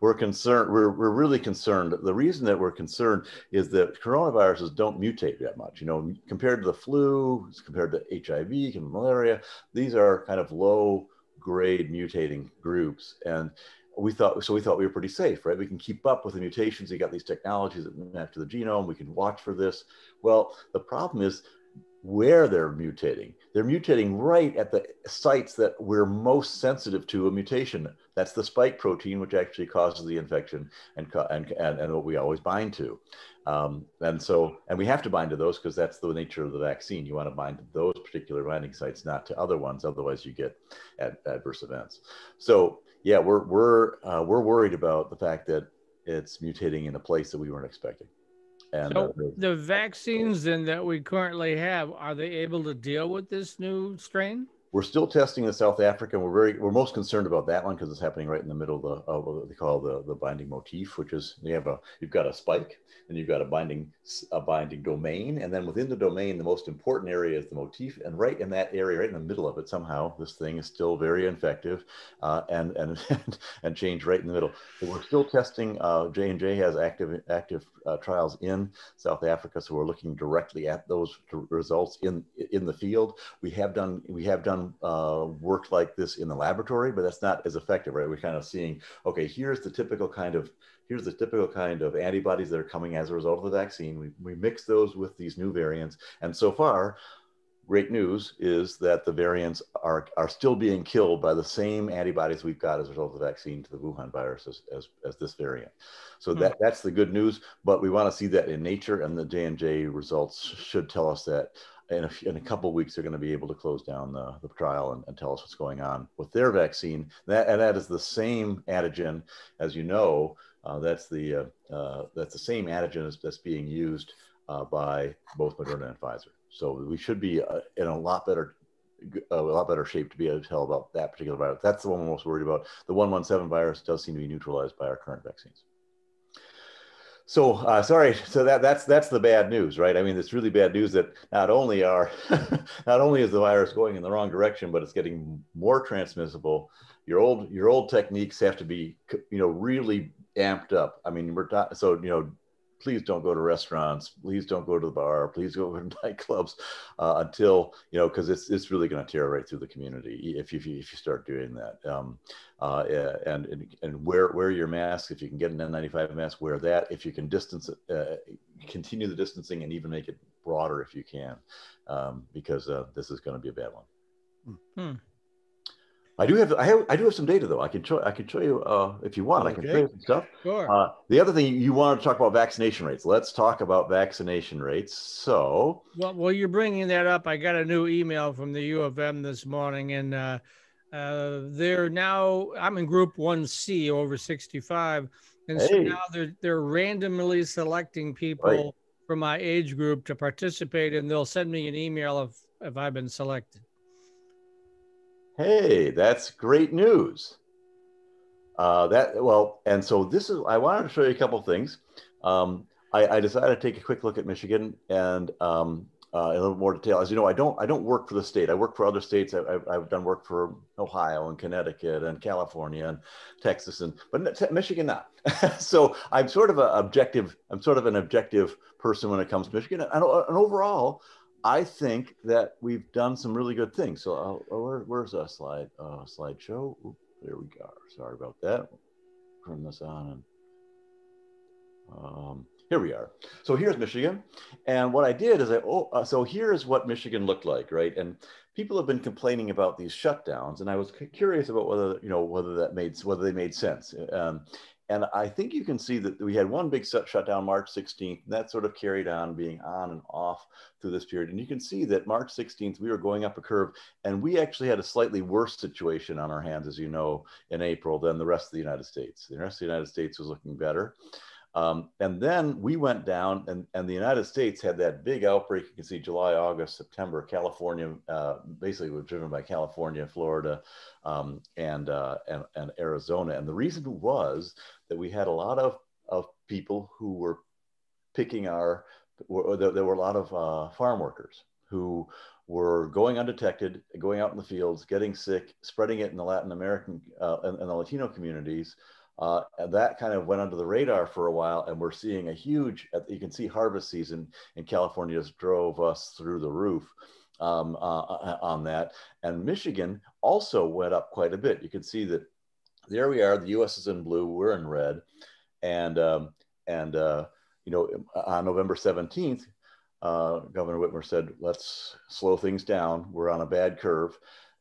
we're concerned. We're really concerned. The reason that we're concerned is that coronaviruses don't mutate that much. Compared to the flu, compared to HIV and malaria, these are kind of low grade mutating groups. And we thought we were pretty safe, right? We can keep up with the mutations. You got these technologies that map to the genome. We can watch for this. Well, the problem is where they're mutating. They're mutating right at the sites that we're most sensitive to a mutation. That's the spike protein, which actually causes the infection and what we always bind to. And we have to bind to those because that's the nature of the vaccine. You want to bind to those particular binding sites, not to other ones. Otherwise, you get adverse events. So yeah, we're worried about the fact that it's mutating in a place that we weren't expecting. And so the vaccines then that we currently have, are they able to deal with this new strain? We're still testing in South Africa. We're most concerned about that one because it's happening right in the middle of what they call the binding motif, which is you've got a spike and you've got a binding domain, and then within the domain, the most important area is the motif, and right in that area, right in the middle of it, somehow this thing is still very infective, and change right in the middle. So we're still testing. J&J has active trials in South Africa, so we're looking directly at those results in the field. We have done work like this in the laboratory, but that's not as effective, right? We're kind of seeing, okay, here's the typical kind of antibodies that are coming as a result of the vaccine. We mix those with these new variants, and so far, great news is that the variants are still being killed by the same antibodies we've got as a result of the vaccine to the Wuhan virus as this variant. So that's the good news, but we want to see that in nature, and the J&J results should tell us that in a couple of weeks, they're going to be able to close down the trial and tell us what's going on with their vaccine. That is the same antigen, as you know, that's the same antigen that's being used by both Moderna and Pfizer. So we should be in a lot better shape to be able to tell about that particular virus. That's the one we're most worried about. The 117 virus does seem to be neutralized by our current vaccines. So sorry. So that's the bad news, right? I mean, it's really bad news that not only is the virus going in the wrong direction, but it's getting more transmissible. Your old techniques have to be, really amped up. I mean, please don't go to restaurants. Please don't go to the bar. Please go to nightclubs until, because it's really going to tear right through the community if you start doing that. And wear your mask. If you can get an N95 mask, wear that. If you can distance it, continue the distancing and even make it broader if you can, because this is going to be a bad one. I do have some data though. I can show you if you want. Okay. I can show you some stuff. Sure. The other thing you wanted to talk about vaccination rates. Let's talk about vaccination rates. So, well, you're bringing that up. I got a new email from the U of M this morning, and they're now. I'm in Group 1C, over 65, and so now they're randomly selecting people from my age group to participate, and they'll send me an email if I've been selected. Hey, that's great news. And so this is, I wanted to show you a couple of things. I decided to take a quick look at Michigan and a little more detail. As you know, I don't work for the state. I work for other states. I've done work for Ohio and Connecticut and California and Texas, but Michigan not. So I'm sort of an objective person when it comes to Michigan. And overall, I think that we've done some really good things. So where's a slideshow? Oop, there we go. Sorry about that. Turn this on. And, here we are. So here's Michigan. And what I did is so here's what Michigan looked like, right? And people have been complaining about these shutdowns. And I was curious about whether they made sense. And I think you can see that we had one big shutdown March 16th, and that sort of carried on being on and off through this period. And you can see that March 16th, we were going up a curve, and we actually had a slightly worse situation on our hands, as you know, in April than the rest of the United States. The rest of the United States was looking better. And then we went down, and the United States had that big outbreak. You can see July, August, September, California, basically was driven by California, Florida, and Arizona. And the reason was that we had a lot of people who were there were a lot of farm workers who were going undetected, going out in the fields, getting sick, spreading it in the Latin American and the Latino communities. And that kind of went under the radar for a while, and we're seeing a huge, you can see harvest season in California just drove us through the roof on that. And Michigan also went up quite a bit. You can see that there we are, the US is in blue, we're in red. And on November 17th, Governor Whitmer said, let's slow things down. We're on a bad curve.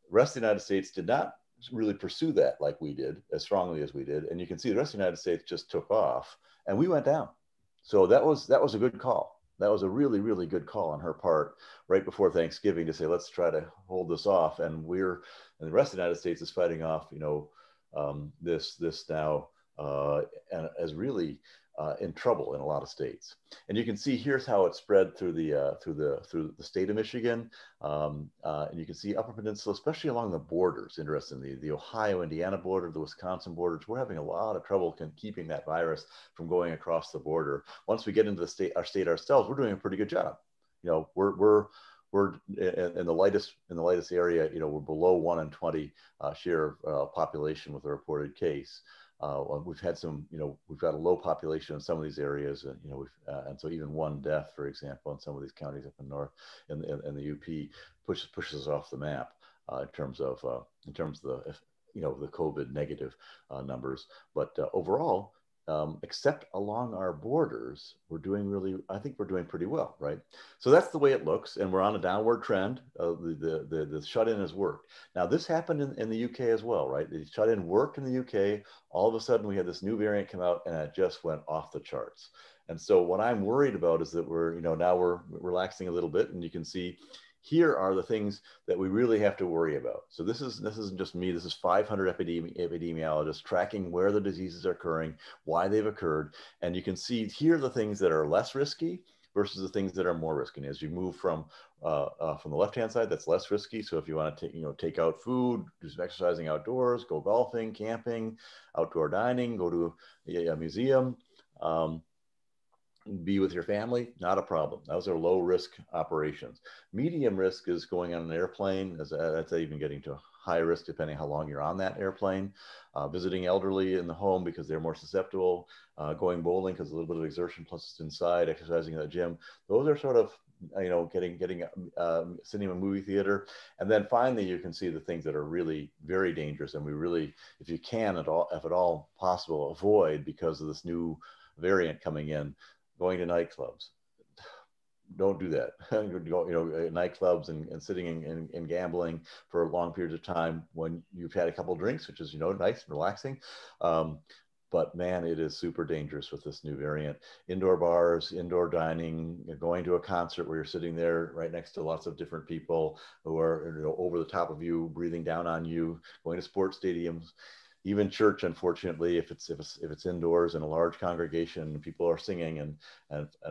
The rest of the United States did not really pursue that like we did, as strongly as we did. And you can see the rest of the United States just took off and we went down. So that was a good call. That was a really, really good call on her part right before Thanksgiving to say, let's try to hold this off. And the rest of the United States is fighting off, this now, and as really in trouble in a lot of states. And you can see here's how it spread through the state of Michigan. And you can see Upper Peninsula, especially along the borders, interestingly, the Ohio-Indiana border, the Wisconsin borders. We're having a lot of trouble keeping that virus from going across the border. Once we get into our state ourselves, we're doing a pretty good job. You know, we're in the lightest area. You know, we're below 1 in 20 share of population with a reported case. We've had some, you know, we've got a low population in some of these areas, and you know, and so even one death, for example, in some of these counties up in north, in the UP, pushes us off the map in terms of the, you know, the COVID negative numbers. But overall, except along our borders, I think we're doing pretty well, right? So that's the way it looks, and we're on a downward trend. The shut-in has worked. Now, this happened in the UK as well, right? The shut-in worked in the UK. All of a sudden, we had this new variant come out, and it just went off the charts. And so what I'm worried about is that now we're relaxing a little bit, and you can see here are the things that we really have to worry about. So this isn't just me. This is 500 epidemiologists tracking where the diseases are occurring, why they've occurred. And you can see here are the things that are less risky versus the things that are more risky. And as you move from the left-hand side, that's less risky. So if you want to take out food, do some exercising outdoors, go golfing, camping, outdoor dining, go to a museum, be with your family, not a problem. Those are low risk operations. Medium risk is going on an airplane. That's even getting to high risk depending how long you're on that airplane. Visiting elderly in the home because they're more susceptible. Going bowling because a little bit of exertion plus it's inside, exercising in the gym. Those are sort of, you know, getting cinema, movie theater. And then finally, you can see the things that are really very dangerous. And we really, if you can if at all possible, avoid because of this new variant coming in. Going to nightclubs, don't do that. Nightclubs and sitting and gambling for long periods of time when you've had a couple of drinks, which is, you know, nice and relaxing. But man, it is super dangerous with this new variant. Indoor bars, indoor dining, going to a concert where you're sitting there right next to lots of different people who are, you know, over the top of you, breathing down on you, going to sports stadiums. Even church, unfortunately, if it's indoors in a large congregation, people are singing and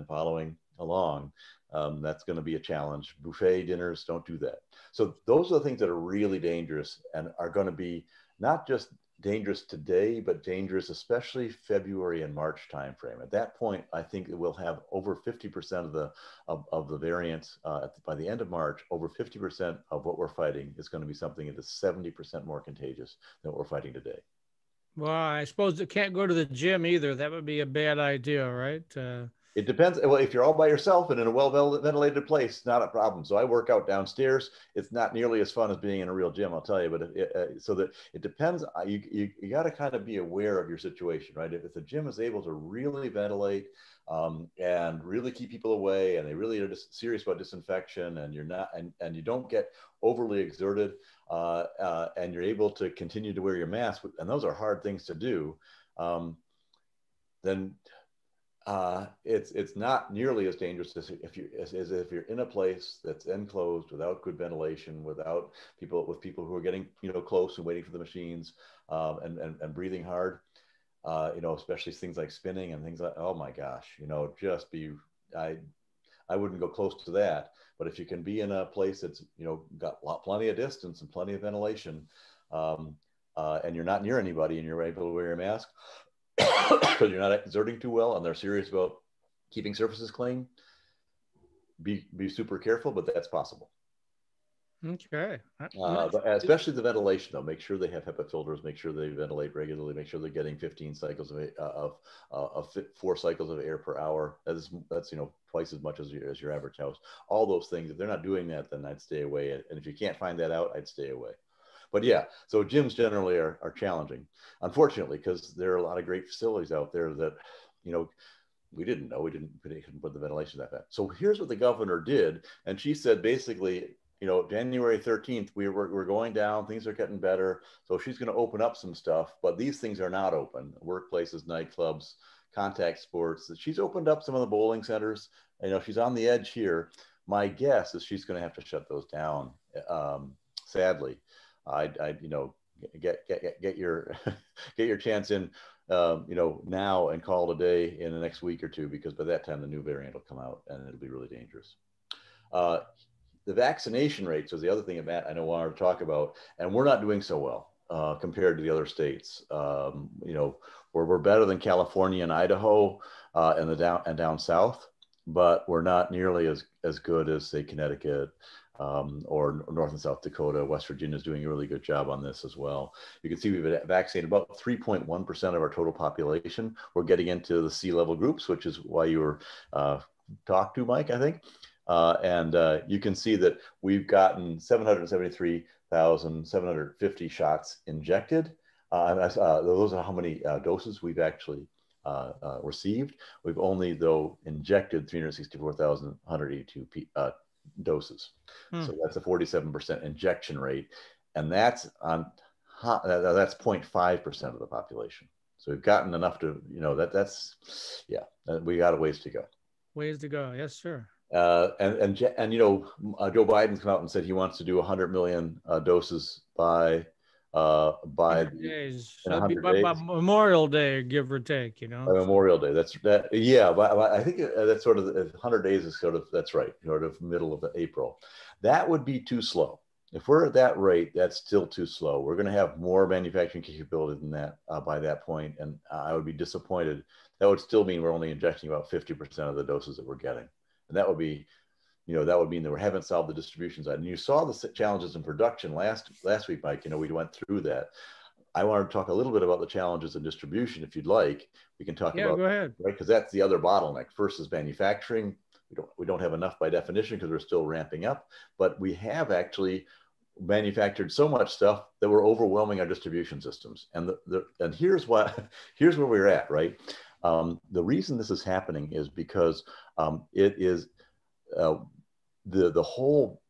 following along, that's going to be a challenge. Buffet dinners, don't do that. So those are the things that are really dangerous and are going to be not just dangerous today, but dangerous especially February and March timeframe. At that point, I think it will have over 50% of the variants by the end of March. Over 50% of what we're fighting is going to be something that is 70% more contagious than what we're fighting today. Well, I suppose it can't go to the gym either. That would be a bad idea, right? It depends. Well, if you're all by yourself and in a well-ventilated place, not a problem. So I work out downstairs. It's not nearly as fun as being in a real gym, I'll tell you. But so that it depends. You got to kind of be aware of your situation, right? If the gym is able to really ventilate and really keep people away, and they really are just serious about disinfection, and you're not, and you don't get overly exerted, and you're able to continue to wear your mask, and those are hard things to do, then it's not nearly as dangerous as if you're in a place that's enclosed without good ventilation, with people who are getting, you know, close and waiting for the machines, and breathing hard, you know, especially things like spinning and things like, oh my gosh, you know, I wouldn't go close to that. But if you can be in a place that's, you know, got plenty of distance and plenty of ventilation, and you're not near anybody and you're able to wear your mask, because you're not exerting too well and they're serious about keeping surfaces clean, be super careful, but that's possible. Okay. But especially the ventilation, though. Make sure they have HEPA filters. Make sure they ventilate regularly. Make sure they're getting 15 cycles of 4 cycles of air per hour. That's you know, twice as much as your average house. All those things. If they're not doing that, then I'd stay away. And if you can't find that out, I'd stay away. But yeah, so gyms generally are challenging, unfortunately, because there are a lot of great facilities out there that, you know, we didn't put the ventilation that bad. So here's what the governor did. And she said, basically, you know, January 13th, we're going down, things are getting better. So she's going to open up some stuff, but these things are not open. Workplaces, nightclubs, contact sports. She's opened up some of the bowling centers. You know, she's on the edge here. My guess is she's going to have to shut those down, sadly. You know, get your get your chance in, now and call it a day in the next week or two, because by that time the new variant will come out and it'll be really dangerous. The vaccination rates was the other thing that Matt I know wanted to talk about, and we're not doing so well compared to the other states. We're better than California and Idaho and down south, but we're not nearly as good as, say, Connecticut or North and South Dakota. West Virginia is doing a really good job on this as well. You can see we've vaccinated about 3.1% of our total population. We're getting into the C-level groups, which is why you were talked to, Mike, I think. And you can see that we've gotten 773,750 shots injected. Those are how many doses we've actually received. We've only, though, injected 364,182 doses. So that's a 47% injection rate. And that's 0.5% of the population. So we've gotten enough to, we got a ways to go. Ways to go. Yes, sir. And Joe Biden's come out and said he wants to do 100 million doses by 100 days. By Memorial Day, give or take, By Memorial Day. Yeah. But I think that's sort of 100 days is that's right, sort of middle of April. That would be too slow. If we're at that rate, that's still too slow. We're going to have more manufacturing capability than that by that point, and I would be disappointed. That would still mean we're only injecting about 50% of the doses that we're getting. And that would be, that would mean that we haven't solved the distribution side. And you saw the challenges in production last week, Mike. We went through that. I wanted to talk a little bit about the challenges in distribution, if you'd like. We can talk about. Go ahead. Right, because that's the other bottleneck. First is manufacturing. We don't have enough by definition because we're still ramping up. But we have actually manufactured so much stuff that we're overwhelming our distribution systems. And here's where we're at, right? The reason this is happening is because it is the whole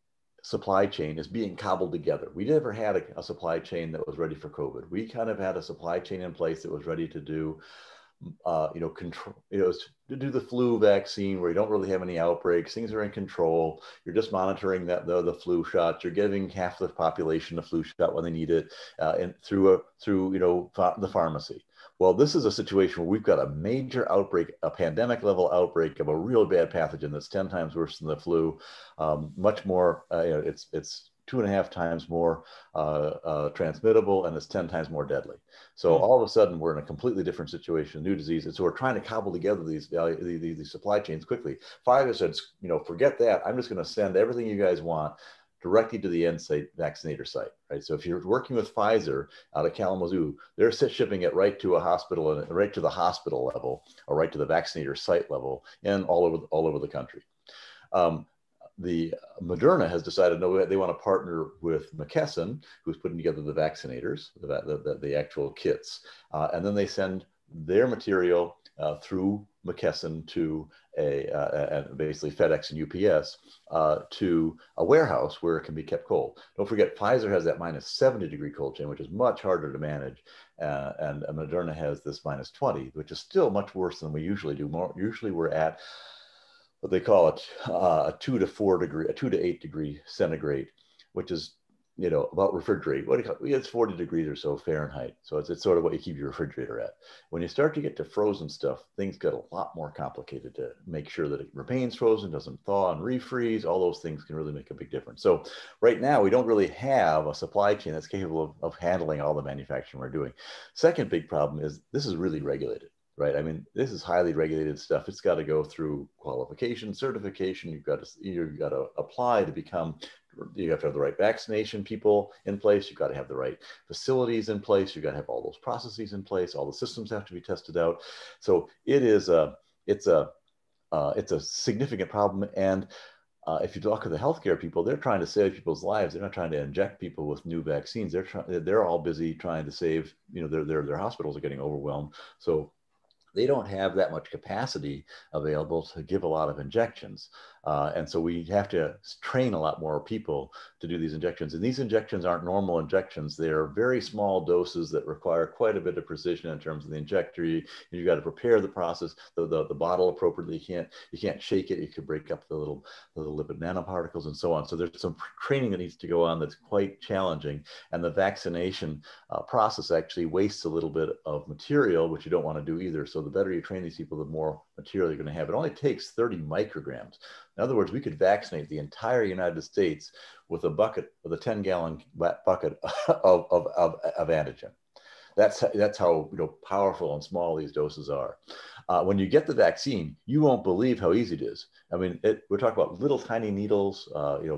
supply chain is being cobbled together. We never had a supply chain that was ready for COVID. We kind of had a supply chain in place that was ready to do, control, to do the flu vaccine where you don't really have any outbreaks. Things are in control. You're just monitoring the flu shots. You're giving half the population a flu shot when they need it, and through the pharmacy. Well, this is a situation where we've got a major outbreak, a pandemic level outbreak of a real bad pathogen that's 10 times worse than the flu, much more, it's 2.5 times more transmittable, and it's 10 times more deadly. So all of a sudden we're in a completely different situation, new disease. And so we're trying to cobble together these supply chains quickly. Pfizer said, forget that. I'm just going to send everything you guys want directly to the end site vaccinator site, right? So if you're working with Pfizer out of Kalamazoo, they're shipping it right to a hospital and right to the hospital level or right to the vaccinator site level and all over the country. The Moderna has decided, no, they want to partner with McKesson, who's putting together the vaccinators, the actual kits. And then they send their material through McKesson to basically FedEx and UPS to a warehouse where it can be kept cold. Don't forget, Pfizer has that -70-degree cold chain, which is much harder to manage. And Moderna has this -20, which is still much worse than we usually do. Usually we're at what they call it a 2 to 8 degree centigrade, which is, about refrigerate. What do you call it? It's 40 degrees or so Fahrenheit. So it's sort of what you keep your refrigerator at. When you start to get to frozen stuff, things get a lot more complicated to make sure that it remains frozen, doesn't thaw and refreeze. All those things can really make a big difference. So right now, we don't really have a supply chain that's capable of handling all the manufacturing we're doing. Second big problem is this is really regulated. Right. I mean, this is highly regulated stuff. It's got to go through qualification, certification. You've got to apply to become. You have to have the right vaccination people in place. You've got to have the right facilities in place. You've got to have all those processes in place. All the systems have to be tested out. So it's a significant problem. And if you talk to the healthcare people, they're trying to save people's lives. They're not trying to inject people with new vaccines. They're all busy trying to save. Their hospitals are getting overwhelmed. So they don't have that much capacity available to give a lot of injections. And so we have to train a lot more people to do these injections. And these injections aren't normal injections. They're very small doses that require quite a bit of precision in terms of the injector. You've got to prepare the process, the bottle appropriately. You can't shake it. You could break up the little lipid nanoparticles and so on. So there's some training that needs to go on that's quite challenging. And the vaccination process actually wastes a little bit of material, which you don't want to do either. So the better you train these people, the more material you're going to have. It only takes 30 micrograms. In other words, we could vaccinate the entire United States with a 10-gallon bucket of antigen. That's how powerful and small these doses are. When you get the vaccine, you won't believe how easy it is. I mean, we're talking about little tiny needles,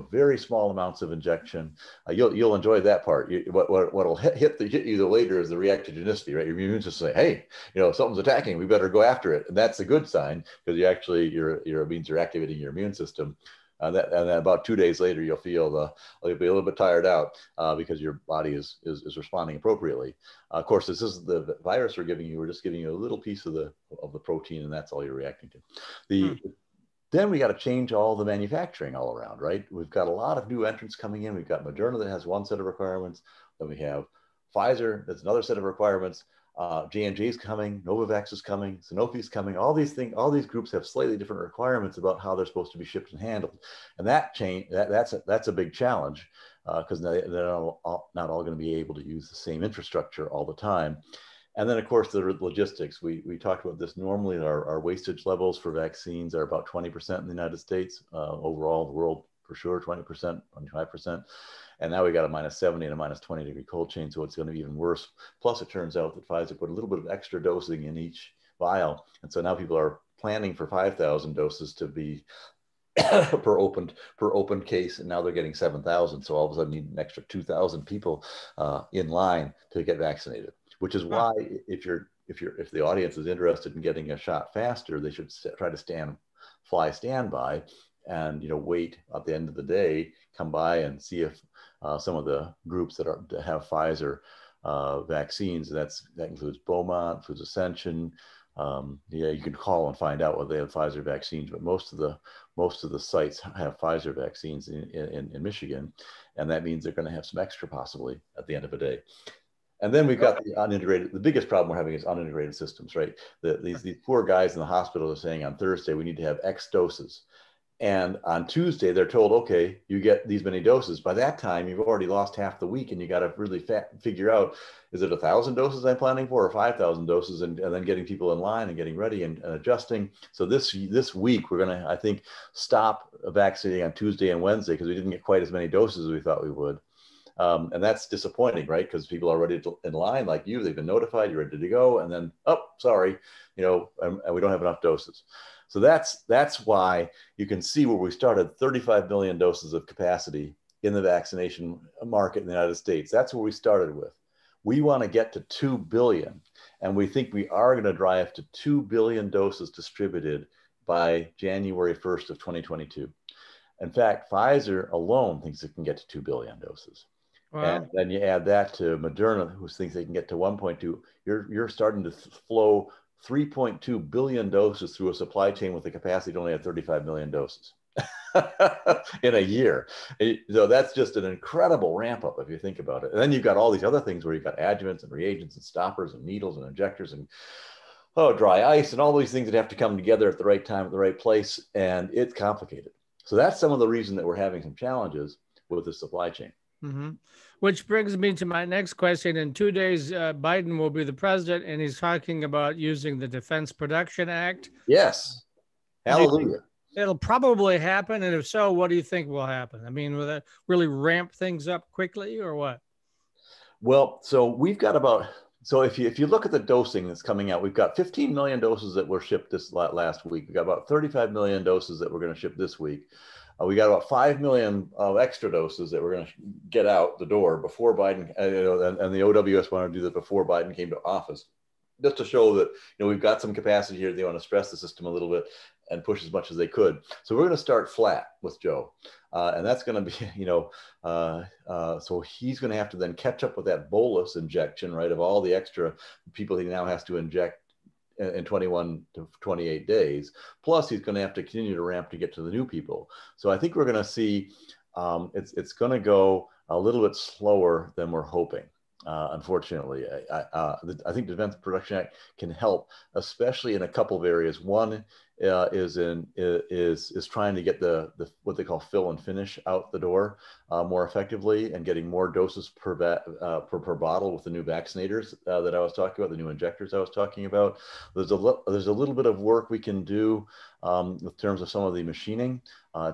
very small amounts of injection. You'll enjoy that part. What'll hit you later is the reactogenicity, right? Your immune system say, hey, something's attacking. We better go after it, and that's a good sign because it means you're activating your immune system. And then about 2 days later, you'll feel you'll be a little bit tired out because your body is responding appropriately. Of course, this is the virus we're giving you. We're just giving you a little piece of the protein, and that's all you're reacting to. Then we got to change all the manufacturing all around, right? We've got a lot of new entrants coming in. We've got Moderna that has one set of requirements. Then we have Pfizer, that's another set of requirements. J&J is coming, Novavax is coming, Sanofi is coming. All these groups have slightly different requirements about how they're supposed to be shipped and handled, and that's a big challenge because they're not all going to be able to use the same infrastructure all the time. And then, of course, the logistics. We talked about this. Normally, our wastage levels for vaccines are about 20% in the United States. Overall, the world, for sure, 20%, 25%. And now we got a -70 and a -20 degree cold chain, so it's going to be even worse. Plus, it turns out that Pfizer put a little bit of extra dosing in each vial. And so now people are planning for 5,000 doses to be per open case, and now they're getting 7,000. So all of a sudden, you need an extra 2,000 people in line to get vaccinated. Which is why, if the audience is interested in getting a shot faster, they should try to fly standby, and wait at the end of the day, come by and see if some of the groups that have Pfizer vaccines. That includes Beaumont, includes Ascension. You can call and find out whether they have Pfizer vaccines, but most of the sites have Pfizer vaccines in Michigan, and that means they're going to have some extra possibly at the end of the day. And then we've got the unintegrated. The biggest problem we're having is unintegrated systems, right? These poor guys in the hospital are saying on Thursday we need to have X doses. And on Tuesday, they're told, okay, you get these many doses. By that time, you've already lost half the week, and you got to really figure out, is it 1,000 doses I'm planning for, or 5,000 doses, and then getting people in line and getting ready and adjusting. So this week, we're going to, I think, stop vaccinating on Tuesday and Wednesday because we didn't get quite as many doses as we thought we would. And that's disappointing, right? Because people are already in line like you, they've been notified, you're ready to go. And then, oh, sorry, and we don't have enough doses. So that's why you can see where we started 35 million doses of capacity in the vaccination market in the United States. That's where we started with. We want to get to 2 billion. And we think we are going to drive to 2 billion doses distributed by January 1st of 2022. In fact, Pfizer alone thinks it can get to 2 billion doses. Wow. And then you add that to Moderna, who thinks they can get to 1.2. You're starting to flow 3.2 billion doses through a supply chain with the capacity to only have 35 million doses in a year. So that's just an incredible ramp up if you think about it. And then you've got all these other things where you've got adjuvants and reagents and stoppers and needles and injectors and dry ice and all these things that have to come together at the right time, at the right place. And it's complicated. So that's some of the reason that we're having some challenges with the supply chain. Mm-hmm. Which brings me to my next question. In 2 days, Biden will be the president, and he's talking about using the Defense Production Act. Yes. Hallelujah. It'll probably happen. And if so, what do you think will happen? I mean, will that really ramp things up quickly or what? Well, so if you look at the dosing that's coming out, we've got 15 million doses that were shipped this last week. We've got about 35 million doses that we're going to ship this week. We got about 5 million extra doses that we're going to get out the door before Biden, and the OWS wanted to do that before Biden came to office, just to show that we've got some capacity here. They want to stress the system a little bit and push as much as they could. So we're going to start flat with Joe, and that's going to be, so he's going to have to then catch up with that bolus injection, right, of all the extra people he now has to inject in 21 to 28 days. Plus, he's going to have to continue to ramp to get to the new people. So I think we're going to see it's going to go a little bit slower than we're hoping. Unfortunately, I think the Defense Production Act can help, especially in a couple of areas. One is trying to get the what they call fill and finish out the door more effectively, and getting more doses per bottle with the new vaccinators that I was talking about, the new injectors I was talking about. There's a little bit of work we can do in terms of some of the machining,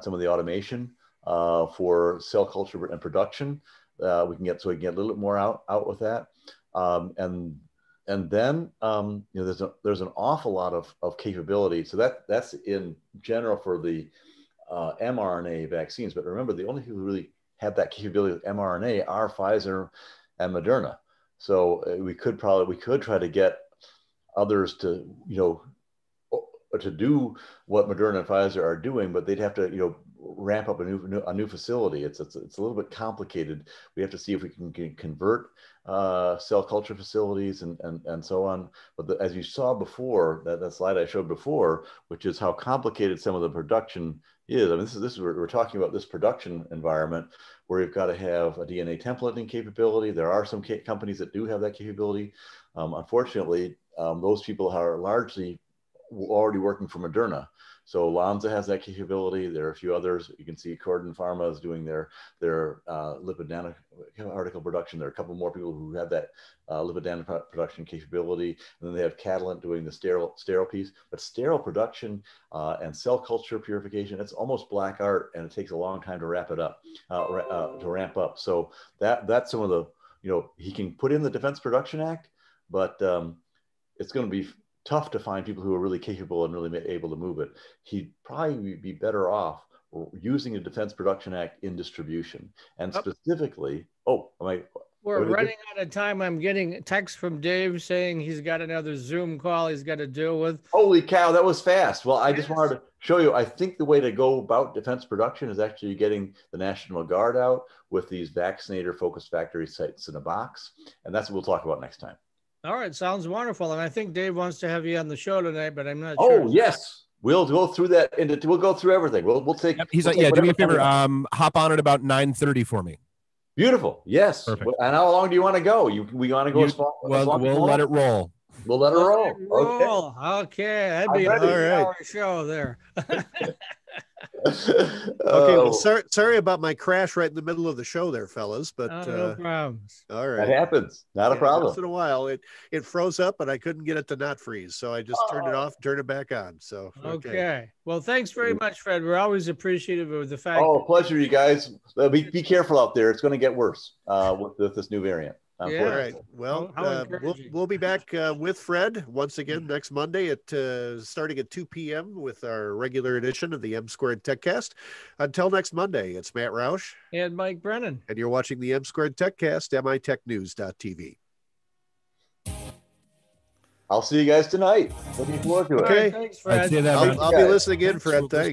some of the automation for cell culture and production. We can get a little bit more out with that, and then there's an awful lot of capability. So that's in general for the mRNA vaccines. But remember, the only people who really have that capability with mRNA are Pfizer and Moderna. So we could try to get others to to do what Moderna and Pfizer are doing, but they'd have to ramp up a new facility. It's a little bit complicated. We have to see if we can convert cell culture facilities and so on. But as you saw before, that slide I showed before, which is how complicated some of the production is. I mean, this is we're talking about this production environment where you've got to have a DNA templating capability. There are some companies that do have that capability. Unfortunately, those people are largely already working for Moderna. So Lonza has that capability. There are a few others. You can see Corden Pharma is doing their lipid nanoparticle production. There are a couple more people who have that lipid nanoproduction capability. And then they have Catalent doing the sterile piece. But sterile production and cell culture purification, it's almost black art, and it takes a long time to wrap it up, to ramp up. So that's some of the, he can put in the Defense Production Act, but it's going to be tough to find people who are really capable and really able to move it. He'd probably be better off using the Defense Production Act in distribution. And specifically, we're running out of time. I'm getting a text from Dave saying he's got another Zoom call he's got to deal with. Holy cow, that was fast. Well, I just wanted to show you, I think the way to go about defense production is actually getting the National Guard out with these vaccinator-focused factory sites in a box. And that's what we'll talk about next time. All right, sounds wonderful. And I think Dave wants to have you on the show tonight, but I'm not Oh, sure. yes. We'll go through that. We'll go through everything. We'll take. Yep, he's like, yeah, do me a favor. Hop on at about 9:30 for me. Beautiful. Yes. Perfect. And how long do you want to go? We want to go as far? We'll let it roll. We'll let it roll. Okay. That'd be a 3-hour show there. Okay, well, sorry about my crash right in the middle of the show there, fellas, but no problems. All right, that happens. Not a problem. Once in a while, it froze up, but I couldn't get it to not freeze, so I just turned it off, turned it back on. So okay. Well, thanks very much, Fred. We're always appreciative of the fact. Oh, pleasure, you guys. Be careful out there. It's going to get worse with this new variant. Yeah. All right. Well, we'll be back with Fred once again next Monday at starting at 2 p.m. with our regular edition of the M2Techcast. Until next Monday, it's Matt Roush and Mike Brennan, and you're watching the M2Techcast, mitechnews.tv. I'll see you guys tonight. Looking forward to it. Okay. Thanks, Fred. I'll be listening in, Fred. Thanks.